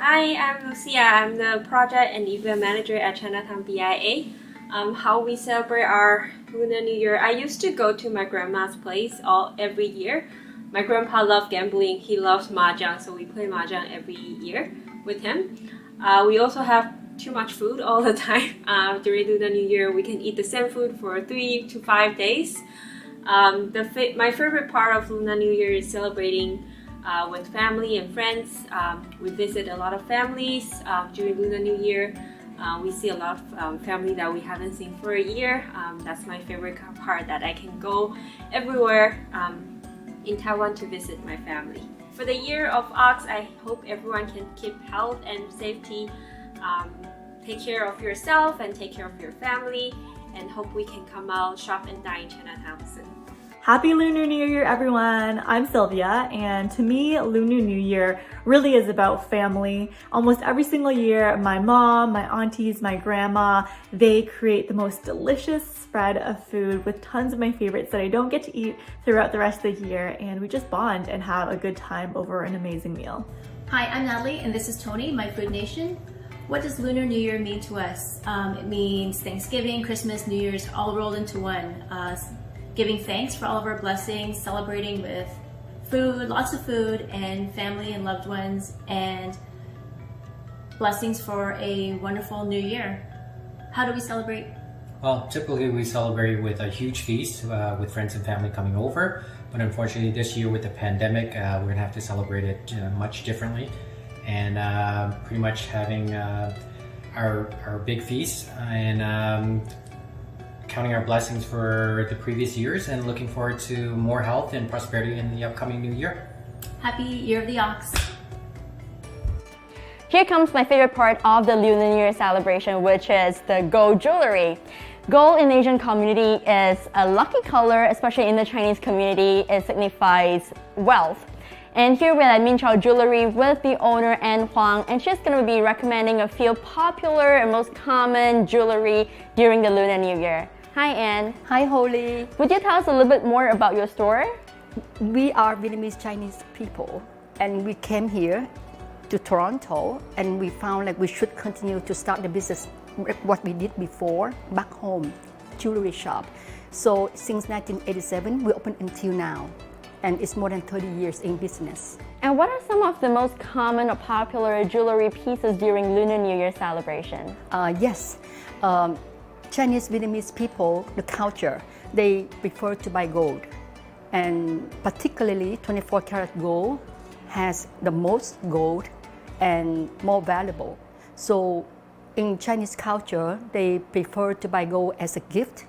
Speaker 5: Hi, I'm Lucia. I'm the project and event manager at Chinatown BIA. How we celebrate our Lunar New Year. I used to go to my grandma's place every year. My grandpa loved gambling. He loves mahjong, so we play mahjong every year with him. We also have too much food all the time. During Lunar New Year, we can eat the same food for 3 to 5 days. My favorite part of Lunar New Year is celebrating with family and friends. We visit a lot of families during Lunar New Year. We see a lot of family that we haven't seen for a year. That's my favorite part, that I can go everywhere in Taiwan to visit my family. For the year of Ox, I hope everyone can keep health and safety. Take care of yourself and take care of your family, and hope we can come out, shop and dine in Chinatown soon.
Speaker 6: Happy Lunar New Year, everyone! I'm Sylvia, and to me, Lunar New Year really is about family. Almost every single year, my mom, my aunties, my grandma, they create the most delicious spread of food with tons of my favorites that I don't get to eat throughout the rest of the year, and we just bond and have a good time over an amazing meal.
Speaker 7: Hi, I'm Natalie, and this is Tony, My Food Nation. What does Lunar New Year mean to us? It means Thanksgiving, Christmas, New Year's, all rolled into one. Giving thanks for all of our blessings, celebrating with food, lots of food, and family and loved ones, and blessings for a wonderful new year. How do we celebrate?
Speaker 24: Well, typically we celebrate with a huge feast with friends and family coming over, but unfortunately this year with the pandemic, we're gonna have to celebrate it much differently, and pretty much having our big feast and counting our blessings for the previous years and looking forward to more health and prosperity in the upcoming new year.
Speaker 7: Happy Year of the Ox.
Speaker 1: Here comes my favorite part of the Lunar New Year celebration, which is the gold jewelry. Gold in Asian community is a lucky color, especially in the Chinese community. It signifies wealth. And here we're at Minchao Jewelry with the owner, Anne Huang, and she's going to be recommending a few popular and most common jewelry during the Lunar New Year. Hi Anne.
Speaker 25: Hi Holly.
Speaker 1: Would you tell us a little bit more about your store?
Speaker 25: We are Vietnamese Chinese people, and we came here to Toronto, and we found like we should continue to start the business what we did before back home, jewelry shop. So since 1987 we opened until now, and it's more than 30 years in business.
Speaker 1: And what are some of the most common or popular jewelry pieces during Lunar New Year celebration?
Speaker 25: Yes, Chinese Vietnamese people, the culture, they prefer to buy gold, and particularly 24 karat gold has the most gold and more valuable. So in Chinese culture, they prefer to buy gold as a gift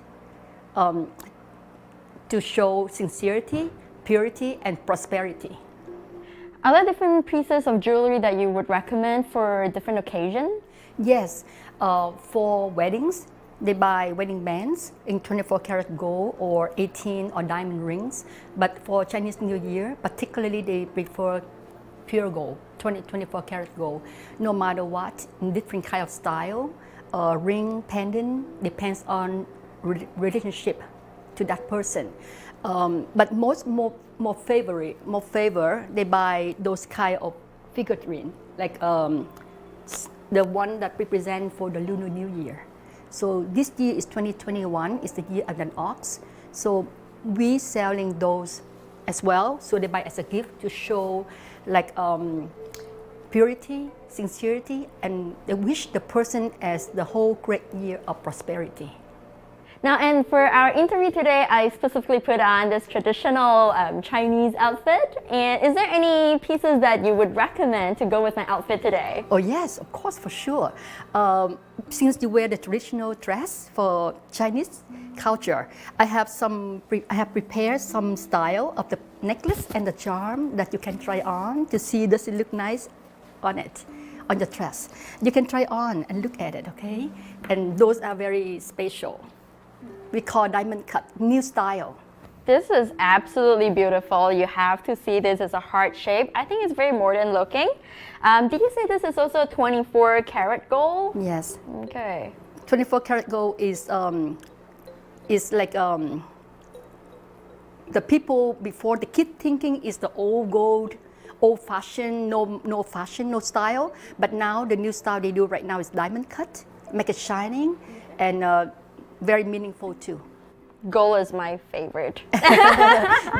Speaker 25: to show sincerity, purity, and prosperity.
Speaker 1: Are there different pieces of jewelry that you would recommend for different occasions?
Speaker 25: Yes, for weddings, they buy wedding bands in 24 karat gold or 18 or diamond rings. But for Chinese New Year, particularly they prefer pure gold, 24 karat gold. No matter what, in different kind of style, ring, pendant, depends on relationship to that person. But more favor, they buy those kind of figurine, like the one that represent for the Lunar New Year. So this year is 2021, is the year of an ox. So we selling those as well. So they buy as a gift to show like purity, sincerity, and they wish the person as the whole great year of prosperity.
Speaker 1: Now, and for our interview today, I specifically put on this traditional Chinese outfit. And is there any pieces that you would recommend to go with my outfit today?
Speaker 25: Oh yes, of course, for sure. Since you wear the traditional dress for Chinese culture, I have prepared some style of the necklace and the charm that you can try on to see does it look nice on it, on the dress. You can try on and look at it, okay? And those are very special. We call diamond cut, new style.
Speaker 1: This is absolutely beautiful. You have to see this as a heart shape. I think it's very modern looking. Did you say this is also 24 karat gold?
Speaker 25: Yes.
Speaker 1: Okay.
Speaker 25: 24 karat gold is like the people before, the kid thinking is the old gold old-fashioned, no fashion, no style. But now the new style they do right now is diamond cut, make it shining, and very meaningful too.
Speaker 1: Gold is my favorite.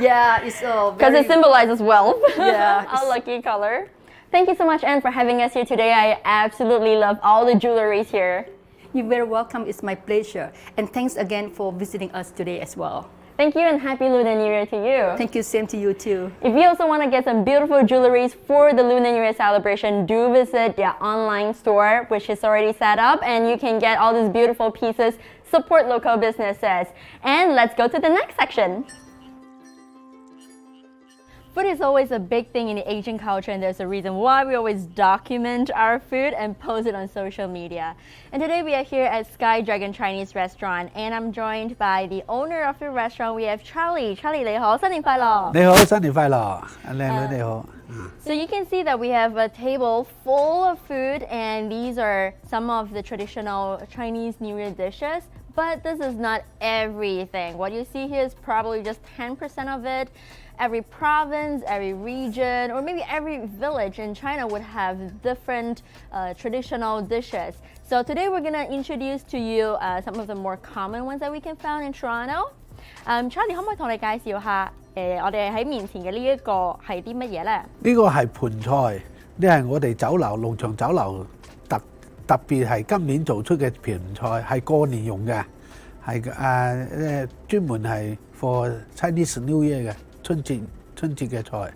Speaker 25: Yeah, it's
Speaker 1: because it symbolizes wealth.
Speaker 25: Yeah,
Speaker 1: a lucky color. Thank you so much, Anne, for having us here today. I absolutely love all the jewelries here.
Speaker 25: You're very welcome. It's my pleasure. And thanks again for visiting us today as well.
Speaker 1: Thank you and Happy Lunar New Year to you.
Speaker 25: Thank you, same to you too.
Speaker 1: If you also want to get some beautiful jewelries for the Lunar New Year celebration, do visit their online store, which is already set up, and you can get all these beautiful pieces, support local businesses. And let's go to the next section. Food is always a big thing in the Asian culture, and there's a reason why we always document our food and post it on social media. And today we are here at Sky Dragon Chinese Restaurant, and I'm joined by the owner of the restaurant. We have Charlie. Charlie, 你好，新年快樂。
Speaker 8: 你好，新年快樂，靚女你好。
Speaker 1: So you can see that we have a table full of food, and these are some of the traditional Chinese New Year dishes. But this is not everything. What you see here is probably just 10% of it. Every province, every region, or maybe every village in China would have different traditional dishes. So today we're going to introduce to you some of the more common ones that we can find in Toronto. Charlie, 可唔可以同你介紹下我哋喺面前嘅呢一個係啲乜嘢呢？
Speaker 8: 呢個係盤菜，呢係我哋酒樓農場酒樓特別係今年做出嘅盤菜，係過年用嘅，係專門係 for Chinese New Year 嘅春節嘅菜。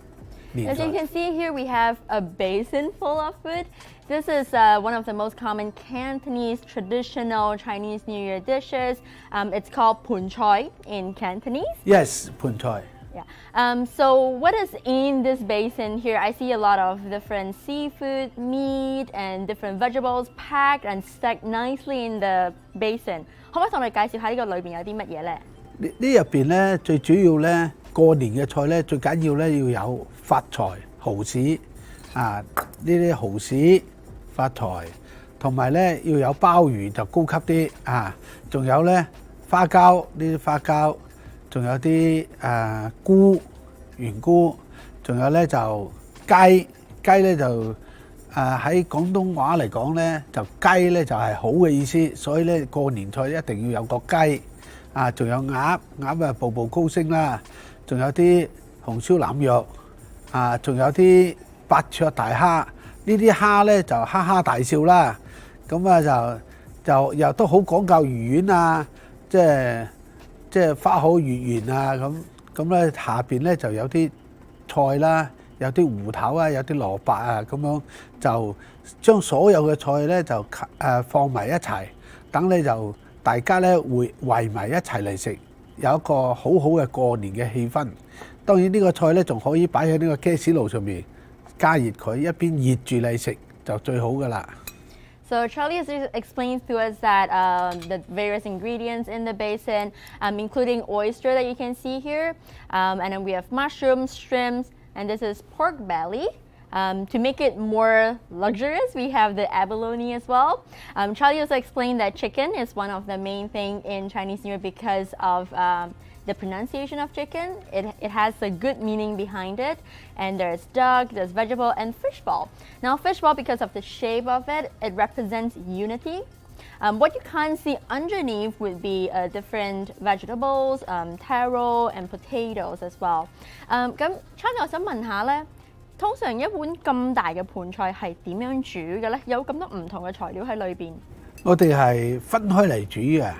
Speaker 1: As you can see here, we have a basin full of food. This is one of the most common Cantonese traditional Chinese New Year dishes. It's called pun choi in Cantonese.
Speaker 8: Yes, 盤菜。
Speaker 1: Yeah. So what is in this basin here? I see a lot of different seafood, meat, and different vegetables packed and stacked nicely in the basin. 可唔可以同我哋介紹下呢個裏邊有啲乜嘢呢？
Speaker 8: 呢入邊咧最主要咧過年嘅菜咧最緊要咧要有發財蠔豉啊，呢啲蠔豉發財，同埋咧要有鮑魚就高級啲啊，仲有咧花膠呢啲花膠。仲有啲菇、圓菇，仲有咧就雞咧就喺廣東話嚟講咧，就雞咧就係好嘅意思，所以咧過年菜一定要有個雞啊，仲有鴨啊步步高升啦，仲有啲紅燒腩肉啊，仲有啲八雀大蝦，呢啲蝦咧就哈哈大笑啦，咁啊就又都好講究魚丸啊，即係花好月圓啊咁咧下邊咧就有啲菜啦，有啲芋頭啊，有啲蘿蔔啊咁樣，就將所有嘅菜咧就放埋一齊，等你就大家咧會圍埋一齊嚟食，有一個好好嘅過年嘅氣氛。當然呢個菜咧仲可以擺喺呢個 gas 爐上面加熱佢，一邊熱住你食就最好噶啦。
Speaker 1: So Charlie explains to us that the various ingredients in the basin, including oyster that you can see here, and then we have mushrooms, shrimps, and this is pork belly. To make it more luxurious, we have the abalone as well. Charlie also explained that chicken is one of the main things in Chinese New Year because of the pronunciation of chicken. It has a good meaning behind it. And there's duck, there's vegetable, and fishball. Now fishball, because of the shape of it, it represents unity. What you can't see underneath would be different vegetables, taro, and potatoes as well. 咁 Charlie 我想問下咧，通常一碗咁大嘅盤菜係點樣煮嘅咧？有咁多唔同嘅材料喺裏邊。
Speaker 8: 我哋係分開嚟煮嘅，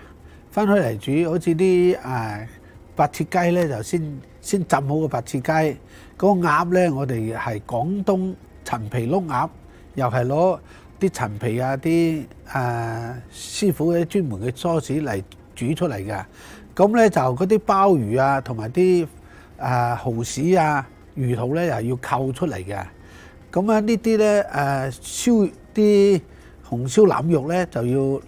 Speaker 8: 分開嚟煮，好似啲白切雞咧就先浸好個白切雞，嗰個鴨咧我哋係廣東陳皮碌鴨，又係攞啲陳皮啊啲師傅嘅專門嘅梳士嚟煮出嚟嘅。咁咧就嗰啲鮑魚啊同埋啲蠔豉啊魚肚咧又要扣出嚟嘅。咁啊呢啲咧燒啲紅燒腩肉咧就要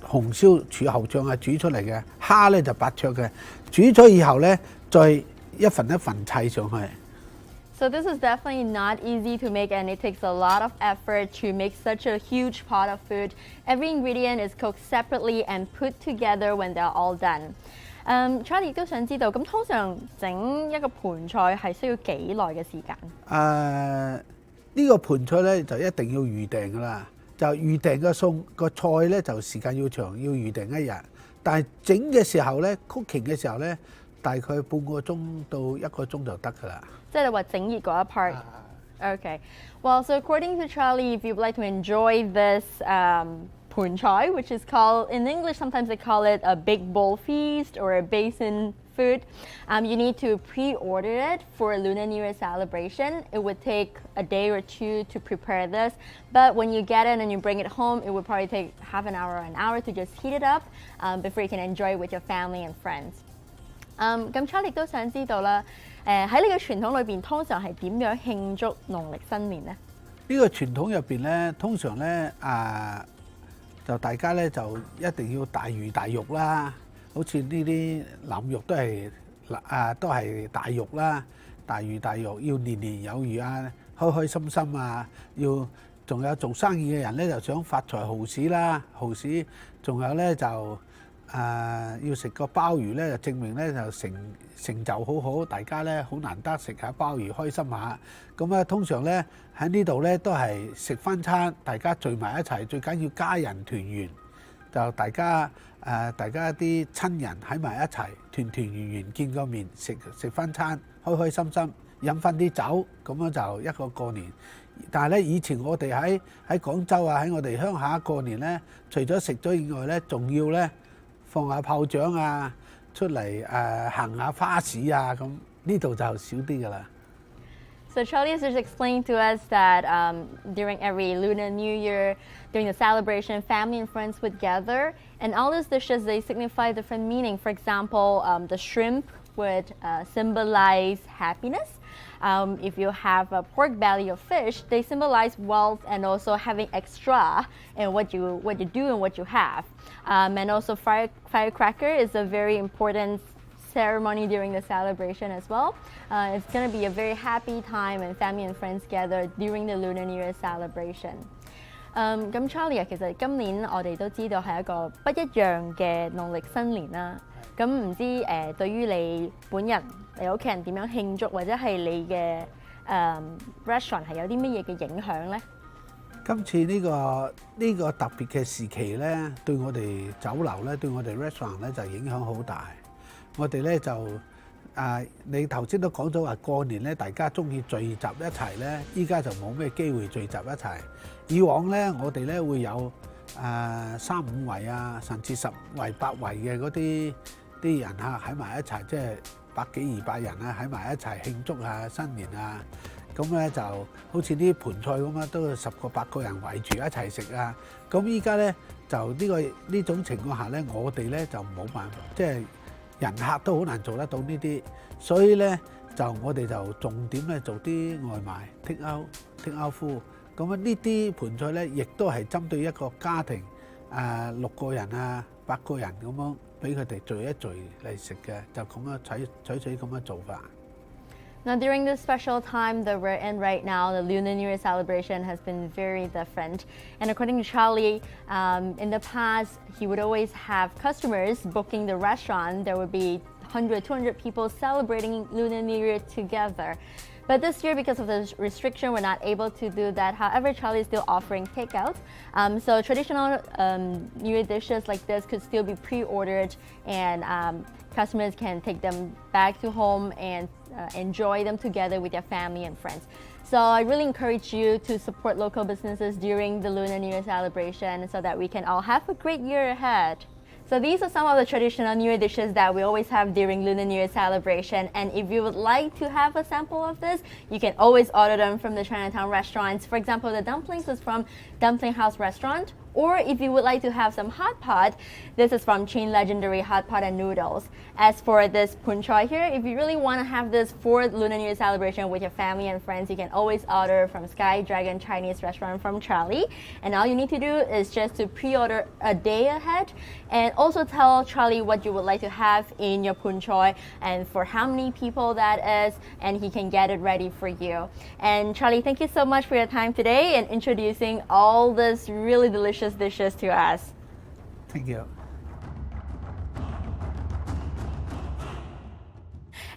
Speaker 8: 紅燒柱侯醬啊煮出嚟嘅，蝦咧就白灼嘅，煮咗以後咧再一份一份砌上去。
Speaker 1: So this is definitely not easy to make, and it takes a lot of effort to make such a huge pot of food. Every ingredient is cooked separately and put together when they're all done. Charlie 都想知道，咁通常整一個盤菜係需要幾耐嘅時間？
Speaker 8: 呢個盤菜咧就一定要預訂噶啦，就預訂個餸個菜咧就時間要長，要預訂一日。但係整嘅時候咧 ，cooking 嘅時候咧，大概半個鐘到1個鐘就得噶啦。
Speaker 1: 即係你話整熱嗰一 part。Okay. Well, so according to Charlie, if you'd like to enjoy this pun chai, which is called, in English, sometimes they call it a big bowl feast or a basin food, you need to pre-order it for a Lunar New Year celebration. It would take a day or two to prepare this, but when you get it and you bring it home, it would probably take half an hour or an hour to just heat it up before you can enjoy it with your family and friends. 咁 Charlie 都想知道啦，喺呢個傳統裏邊，通常係點樣慶祝農曆新年呢？
Speaker 8: 呢個傳統入邊咧，通常咧就大家咧就一定要大魚大肉啦，好似呢啲腩肉都係大肉啦，大魚大肉要年年有餘啊，開開心心啊，仲有做生意嘅人咧就想發財蠔豉啦，蠔豉，仲有咧就要食個鮑魚咧，就證明咧就成就好好，大家咧好難得食下鮑魚開心下。咁啊，通常咧喺呢度咧都係食翻餐，大家聚埋一齊，最緊要家人團圓，就大家啲親人喺埋一齊，團團圓圓見個面，食翻餐，開開心心，飲翻啲酒，咁樣就一個過年。但係咧，以前我哋喺廣州啊，喺我哋鄉下過年咧，除咗食咗以外咧，仲要咧放下炮仗啊，出嚟行下花市啊，咁呢度就少啲㗎啦。
Speaker 1: So Charlie has just explained to us that during every Lunar New Year, during the celebration, family and friends would gather, and all these dishes, they signify different meaning. For example, the shrimp would symbolize happiness. If you have a pork belly of fish, they symbolize wealth and also having extra in what you do and what you have. And also firecracker is a very important ceremony during the celebration as well. It's going to be a very happy time and family and friends gather during the Lunar New Year celebration. 咁 Charlie 啊，其實今年我哋都知道係一個不一樣嘅農曆新年啦。咁唔知對於你本人、你屋企人點樣慶祝，或者係你嘅restaurant 係有啲乜嘢嘅影響呢？
Speaker 8: 今次呢個特別嘅時期咧，對我哋酒樓咧，對我哋 restaurant 咧就影響好大。我哋咧就你頭先都講咗話過年咧，大家中意聚集一齊咧，依家就冇咩機會聚集一齊。以往咧，我哋咧會有3、5圍啊，甚至10圍、8圍嘅嗰啲人嚇喺埋一齊，即係100幾200人啊喺埋一齊慶祝下新年啊。咁咧就好似啲盤菜咁啊，都10個8個人圍住一齊食啊。咁依家咧就呢種情況下咧，我哋咧就冇辦法，即係人客都好難做得到呢啲，所以咧就我哋就重點咧做啲外賣 take out food。咁啊呢啲盤菜咧，亦都係針對一個家庭6個人啊8個人咁樣，俾佢哋聚一聚嚟食嘅，就咁樣採取咁樣做法。
Speaker 1: Now, during this special time that we're in right now, the Lunar New Year celebration has been very different. And according to Charlie, in the past, he would always have customers booking the restaurant. There would be 100, 200 people celebrating Lunar New Year together. But this year, because of the restriction, we're not able to do that. However, Charlie is still offering takeout. So traditional New Year dishes like this could still be pre-ordered, and customers can take them back to home and enjoy them together with their family and friends. So I really encourage you to support local businesses during the Lunar New Year celebration so that we can all have a great year ahead. So these are some of the traditional New Year dishes that we always have during Lunar New Year celebration. And if you would like to have a sample of this, you can always order them from the Chinatown restaurants. For example, the dumplings is from Dumpling House Restaurant. Or if you would like to have some hot pot, this is from Chain Legendary Hot Pot and Noodles. As for this pun chai here, if you really want to have this for Lunar New Year celebration with your family and friends, you can always order from Sky Dragon Chinese Restaurant from Charlie. And all you need to do is just to pre-order a day ahead, and also tell Charlie what you would like to have in your pun chai and for how many people that is, and he can get it ready for you. And Charlie, thank you so much for your time today and introducing all this really delicious dishes to us.
Speaker 8: Thank you.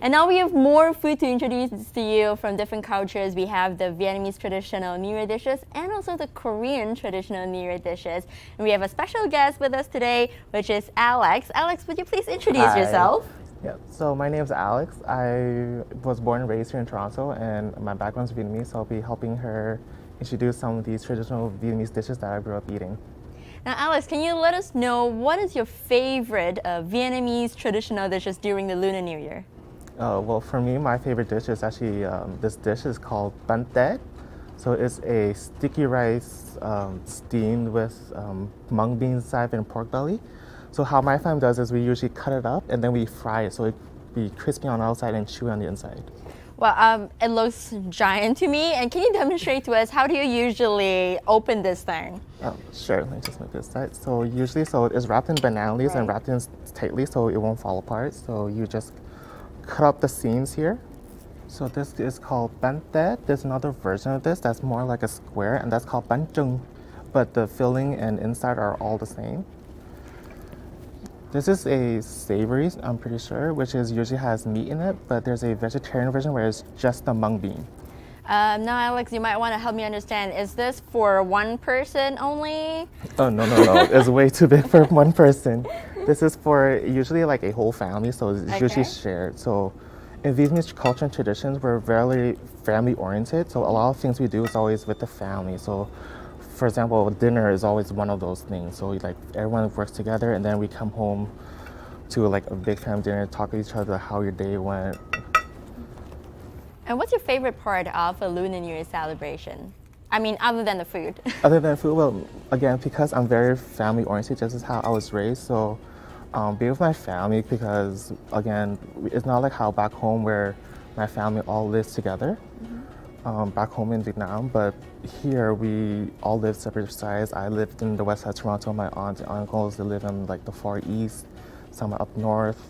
Speaker 1: And now we have more food to introduce to you from different cultures. We have the Vietnamese traditional New Year dishes and also the Korean traditional New Year dishes. And we have a special guest with us today, which is Alex. Alex, would you please introduce yourself?
Speaker 9: Yeah, so my name is Alex. I was born and raised here in Toronto, and my background is Vietnamese, so I'll be helping her introduce some of these traditional Vietnamese dishes that I grew up eating.
Speaker 1: Now, Alex, can you let us know what is your favorite Vietnamese traditional dishes during the Lunar New Year?
Speaker 9: Well, for me, my favorite dish is actually this dish is called bánh tét. So it's a sticky rice steamed with mung beans inside and pork belly. So how my family does is we usually cut it up and then we fry it so it be crispy on the outside and chewy on the inside.
Speaker 1: Well, it looks giant to me. And can you demonstrate to us how do you usually open this thing?
Speaker 9: Sure, let me just make this tight. So usually, it's wrapped in banana leaves and wrapped in tightly so it won't fall apart. So you just cut up the seams here. So this is called bánh tét. There's another version of this that's more like a square, and that's called bánh chưng. But the filling and inside are all the same. This is a savory, I'm pretty sure, which usually has meat in it, but there's a vegetarian version where it's just the mung bean.
Speaker 1: Now, Alex, you might want to help me understand. Is this for one person only?
Speaker 9: Oh, no. It's way too big for one person. This is for usually like a whole family, so it's usually shared. So in Vietnamese culture and traditions, we're very family oriented. So a lot of things we do is always with the family. So for example, dinner is always one of those things. So like everyone works together and then we come home to like a big family dinner, talk to each other how your day went.
Speaker 1: And what's your favorite part of a Lunar New Year celebration? I mean, other than the food.
Speaker 9: Other than food, well, again, because I'm very family oriented, this is how I was raised. So be with my family because, again, it's not like how back home where my family all lives together. Back home in Vietnam, but here we all live separate sides. I lived in the west side of Toronto. My aunts and uncles, they live in like the far east, some are up north.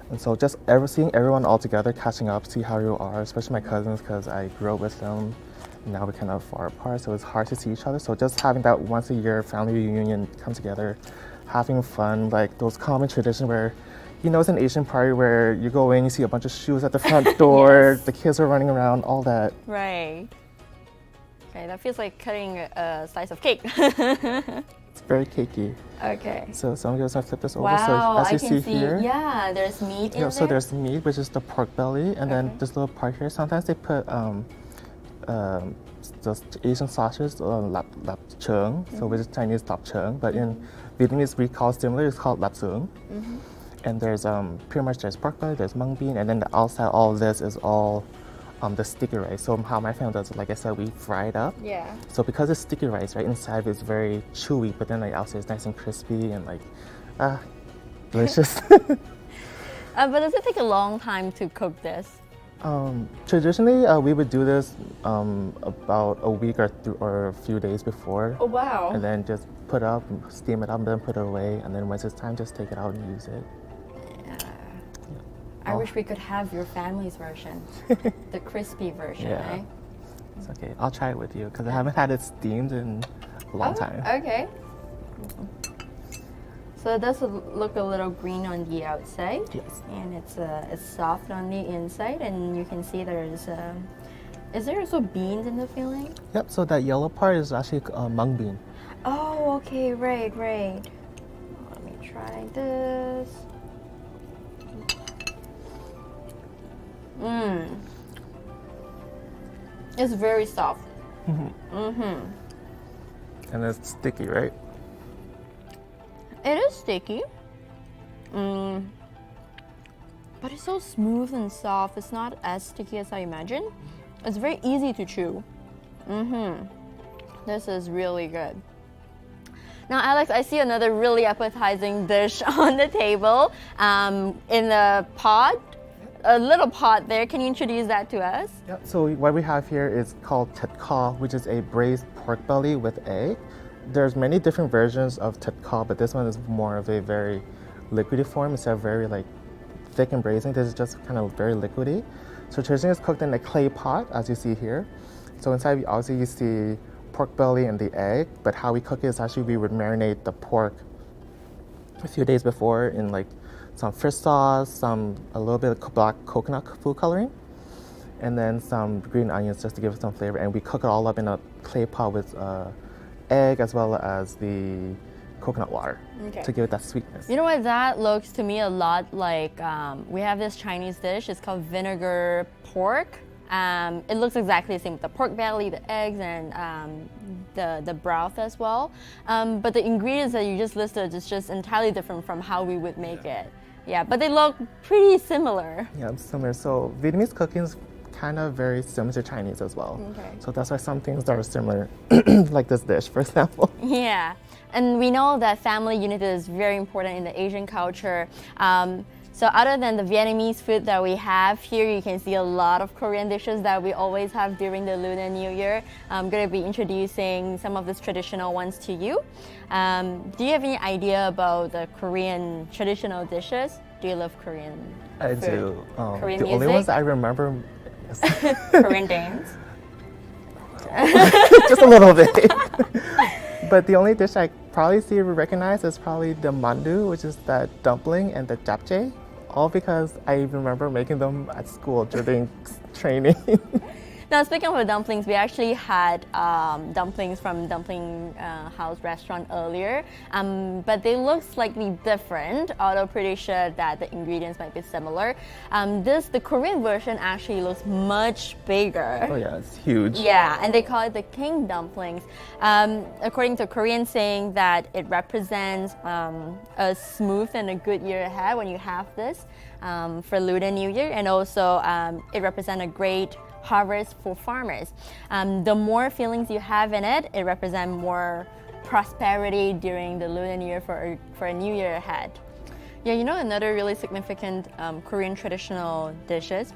Speaker 9: And so just seeing everyone all together, catching up, see how you are, especially my cousins, because I grew up with them. And now we're kind of far apart, so it's hard to see each other. So just having that once a year family reunion, come together, having fun, like those common traditions where, you know, it's an Asian party where you go in, you see a bunch of shoes at the front door, the kids are running around, all that.
Speaker 1: Right. Okay, that feels like cutting a slice of cake.
Speaker 9: It's very cakey.
Speaker 1: Okay.
Speaker 9: So I'm just gonna flip this over.
Speaker 1: Wow,
Speaker 9: so as you see here,
Speaker 1: yeah, there's meat in there.
Speaker 9: So there's meat, which is the pork belly, and then this little part here. Sometimes they put those Asian sausages, lap churng, so which is Chinese lap churng, but in Vietnamese we call it similar. It's called lap xương. And there's pretty much there's pork belly, there's mung bean, and then the outside all of this is all the sticky rice. So how my family does it, like I said, we fry it up.
Speaker 1: Yeah. So
Speaker 9: because it's sticky rice, right, inside it's very chewy, but then like outside it's nice and crispy and like, delicious.
Speaker 1: But does it take a long time to cook this?
Speaker 9: Traditionally, we would do this about a week or a few days before.
Speaker 1: Oh, wow.
Speaker 9: And then just put up, steam it up, and then put it away. And then once it's time, just take it out and use it.
Speaker 1: I wish we could have your family's version, the crispy version, right?
Speaker 9: It's okay. I'll try it with you because I haven't had it steamed in a long time.
Speaker 1: Okay. So it does look a little green on the outside.
Speaker 9: Yes.
Speaker 1: And it's soft on the inside, and you can see there's is there also beans in the filling?
Speaker 9: Yep. So that yellow part is actually mung bean.
Speaker 1: Oh, okay, right. Let me try this. It's very soft.
Speaker 9: And it's sticky, right?
Speaker 1: It is sticky. But it's so smooth and soft. It's not as sticky as I imagine. It's very easy to chew. This is really good. Now, Alex, I see another really appetizing dish on the table in the pot. A little pot there. Can you introduce that to us?
Speaker 9: Yep. So what we have here is called thịt kho, which is a braised pork belly with egg. There's many different versions of thịt kho, but this one is more of a very liquidy form instead of very like thick and braising. This is just kind of very liquidy. So traditionally it's cooked in a clay pot, as you see here. So inside, obviously you see pork belly and the egg, but how we cook it is actually we would marinate the pork a few days before in like some fish sauce, a little bit of black coconut food coloring, and then some green onions just to give it some flavor. And we cook it all up in a clay pot with egg as well as the coconut water to give it that sweetness.
Speaker 1: You know what, that looks to me a lot like, we have this Chinese dish, it's called vinegar pork. It looks exactly the same with the pork belly, the eggs, and the broth as well. But the ingredients that you just listed is just entirely different from how we would make it. Yeah, but they look pretty similar.
Speaker 9: Yeah, similar. So Vietnamese cooking is kind of very similar to Chinese as well.
Speaker 1: Okay.
Speaker 9: So that's why some things that are similar, like this dish, for example.
Speaker 1: Yeah, and we know that family unity is very important in the Asian culture. So other than the Vietnamese food that we have here, you can see a lot of Korean dishes that we always have during the Lunar New Year. I'm going to be introducing some of these traditional ones to you. Do you have any idea about the Korean traditional dishes? Do you love Korean
Speaker 9: I
Speaker 1: food?
Speaker 9: do.
Speaker 1: Korean
Speaker 9: the
Speaker 1: music?
Speaker 9: only ones that I remember
Speaker 1: Korean dance?
Speaker 9: just a little bit. But the only dish I probably see or recognize is probably the mandu, which is that dumpling, and the japchae. All because I remember making them at school during training.
Speaker 1: Now, speaking of the dumplings, we actually had dumplings from Dumpling House restaurant earlier, but they look slightly different, although pretty sure that the ingredients might be similar. The Korean version actually looks much bigger.
Speaker 9: Oh yeah, it's huge.
Speaker 1: Yeah, and they call it the king dumplings. According to Korean saying that it represents a smooth and a good year ahead when you have this for Lunar New Year, and also it represents a great harvest for farmers. The more feelings you have in it, it represents more prosperity during the Lunar New Year for a new year ahead. Yeah, you know, another really significant Korean traditional dishes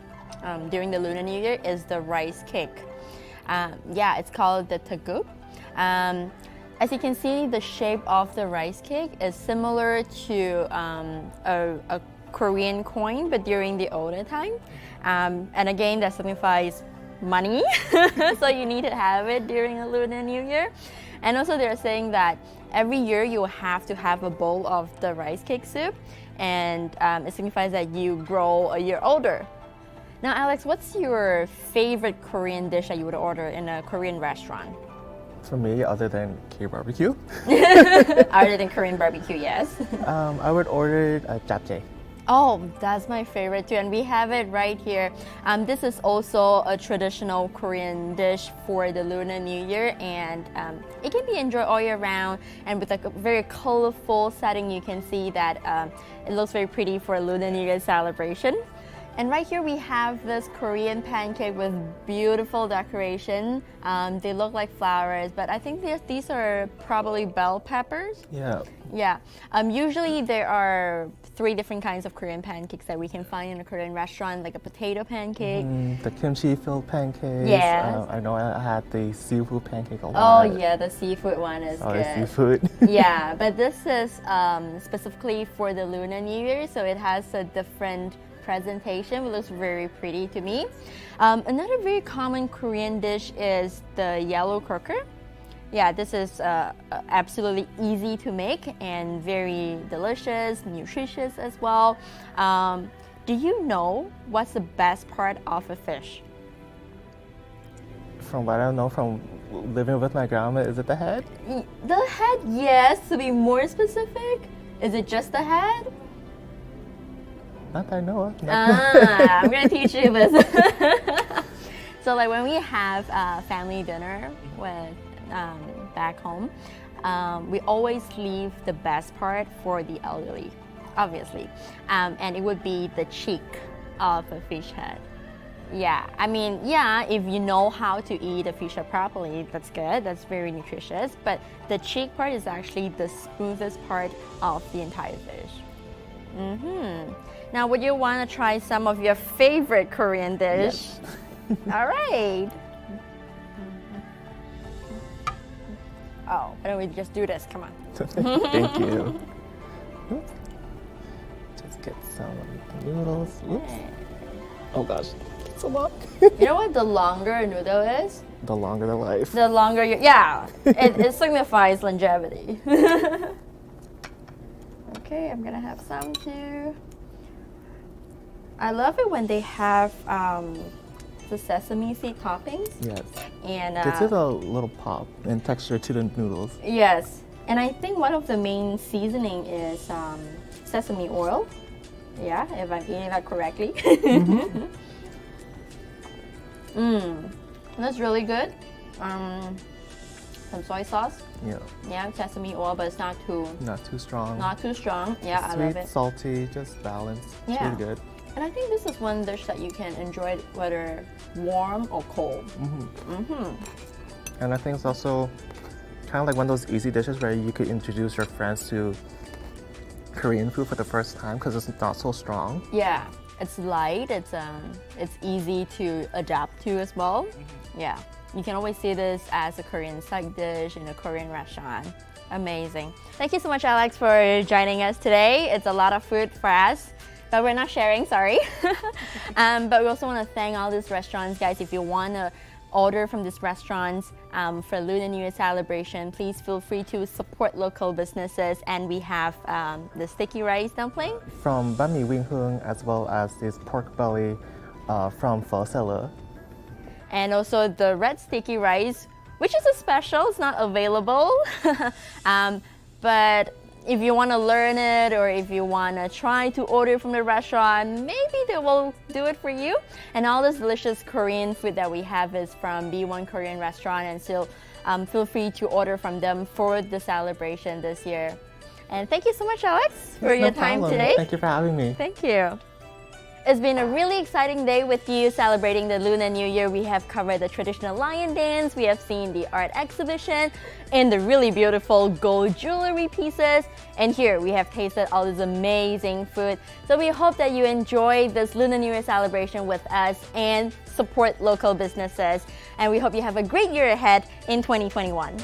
Speaker 1: during the Lunar New Year is the rice cake. Yeah, it's called the tagup. As you can see, the shape of the rice cake is similar to a Korean coin, but during the older time. And again, that signifies money, so you need to have it during a Lunar New Year. And also they're saying that every year you have to have a bowl of the rice cake soup, and it signifies that you grow a year older. Now, Alex, what's your favorite Korean dish that you would order in a Korean restaurant?
Speaker 9: For me, other than K-barbecue.
Speaker 1: Other than Korean barbecue, yes.
Speaker 9: I would order a japchae.
Speaker 1: Oh, that's my favorite too, and we have it right here. This is also a traditional Korean dish for the Lunar New Year, and it can be enjoyed all year round. And with a very colorful setting, you can see that it looks very pretty for a Lunar New Year celebration. And right here we have this Korean pancake with beautiful decoration. They look like flowers, but I think these are probably bell peppers.
Speaker 9: Yeah.
Speaker 1: Yeah. Usually there are 3 different kinds of Korean pancakes that we can find in a Korean restaurant, like a potato pancake.
Speaker 9: The kimchi-filled pancakes.
Speaker 1: Yes.
Speaker 9: I know I had the seafood pancake a lot.
Speaker 1: Oh yeah, the seafood one is good.
Speaker 9: Seafood.
Speaker 1: Yeah, but this is specifically for the Lunar New Year, so it has a different presentation. It looks very pretty to me. Another very common Korean dish is the yellow crocker. Yeah, this is absolutely easy to make and very delicious, nutritious as well. Do you know what's the best part of a fish?
Speaker 9: From what I know from living with my grandma, is it the head?
Speaker 1: The head, yes. To be more specific, is it just the head?
Speaker 9: Not that I know of.
Speaker 1: I'm gonna teach you this. So like when we have family dinner with back home, we always leave the best part for the elderly, obviously, and it would be the cheek of a fish head. Yeah, I mean, yeah, if you know how to eat a fish head properly, that's good, that's very nutritious, but the cheek part is actually the smoothest part of the entire fish. Now, would you want to try some of your favorite Korean dish?
Speaker 9: Yes.
Speaker 1: All right. Oh, why don't we just do this? Come on.
Speaker 9: Thank you. Just get some noodles. Oops. Oh gosh, it's a lot.
Speaker 1: You know what the longer a noodle is?
Speaker 9: The longer the life.
Speaker 1: The longer you, yeah, it signifies longevity. Okay, I'm gonna have some too. I love it when they have the sesame seed toppings.
Speaker 9: Yes.
Speaker 1: And
Speaker 9: gives it a little pop and texture to the noodles.
Speaker 1: Yes. And I think one of the main seasoning is sesame oil. Yeah, if I'm eating that correctly. That's really good. Some soy sauce. Yeah, sesame oil, but it's not too
Speaker 9: strong.
Speaker 1: Not too strong. Yeah,
Speaker 9: Sweet,
Speaker 1: I love it.
Speaker 9: salty, just balanced. It's
Speaker 1: Yeah.
Speaker 9: really good.
Speaker 1: And I think this is one dish that you can enjoy whether warm or cold.
Speaker 9: And I think it's also kind of like one of those easy dishes where you could introduce your friends to Korean food for the first time because it's not so strong.
Speaker 1: Yeah, it's light. It's easy to adapt to as well. Yeah, you can always see this as a Korean side dish in a Korean restaurant. Amazing. Thank you so much, Alex, for joining us today. It's a lot of food for us, but we're not sharing, sorry. But we also want to thank all these restaurants, guys. If you want to order from these restaurants for Lunar New Year celebration, please feel free to support local businesses. And we have the sticky rice dumpling
Speaker 9: from Banh Mi Wing Hung, as well as this pork belly from Pho Cellar.
Speaker 1: And also the red sticky rice, which is a special, it's not available. But if you want to learn it or if you want to try to order from the restaurant, maybe they will do it for you. And all this delicious Korean food that we have is from B1 Korean restaurant, and so feel free to order from them for the celebration this year. And thank you so much, Alex, for your time today.
Speaker 9: Thank you for having me.
Speaker 1: Thank you. It's been a really exciting day with you celebrating the Lunar New Year. We have covered the traditional lion dance, we have seen the art exhibition, and the really beautiful gold jewelry pieces. And here we have tasted all this amazing food. So we hope that you enjoy this Lunar New Year celebration with us and support local businesses. And we hope you have a great year ahead in 2021.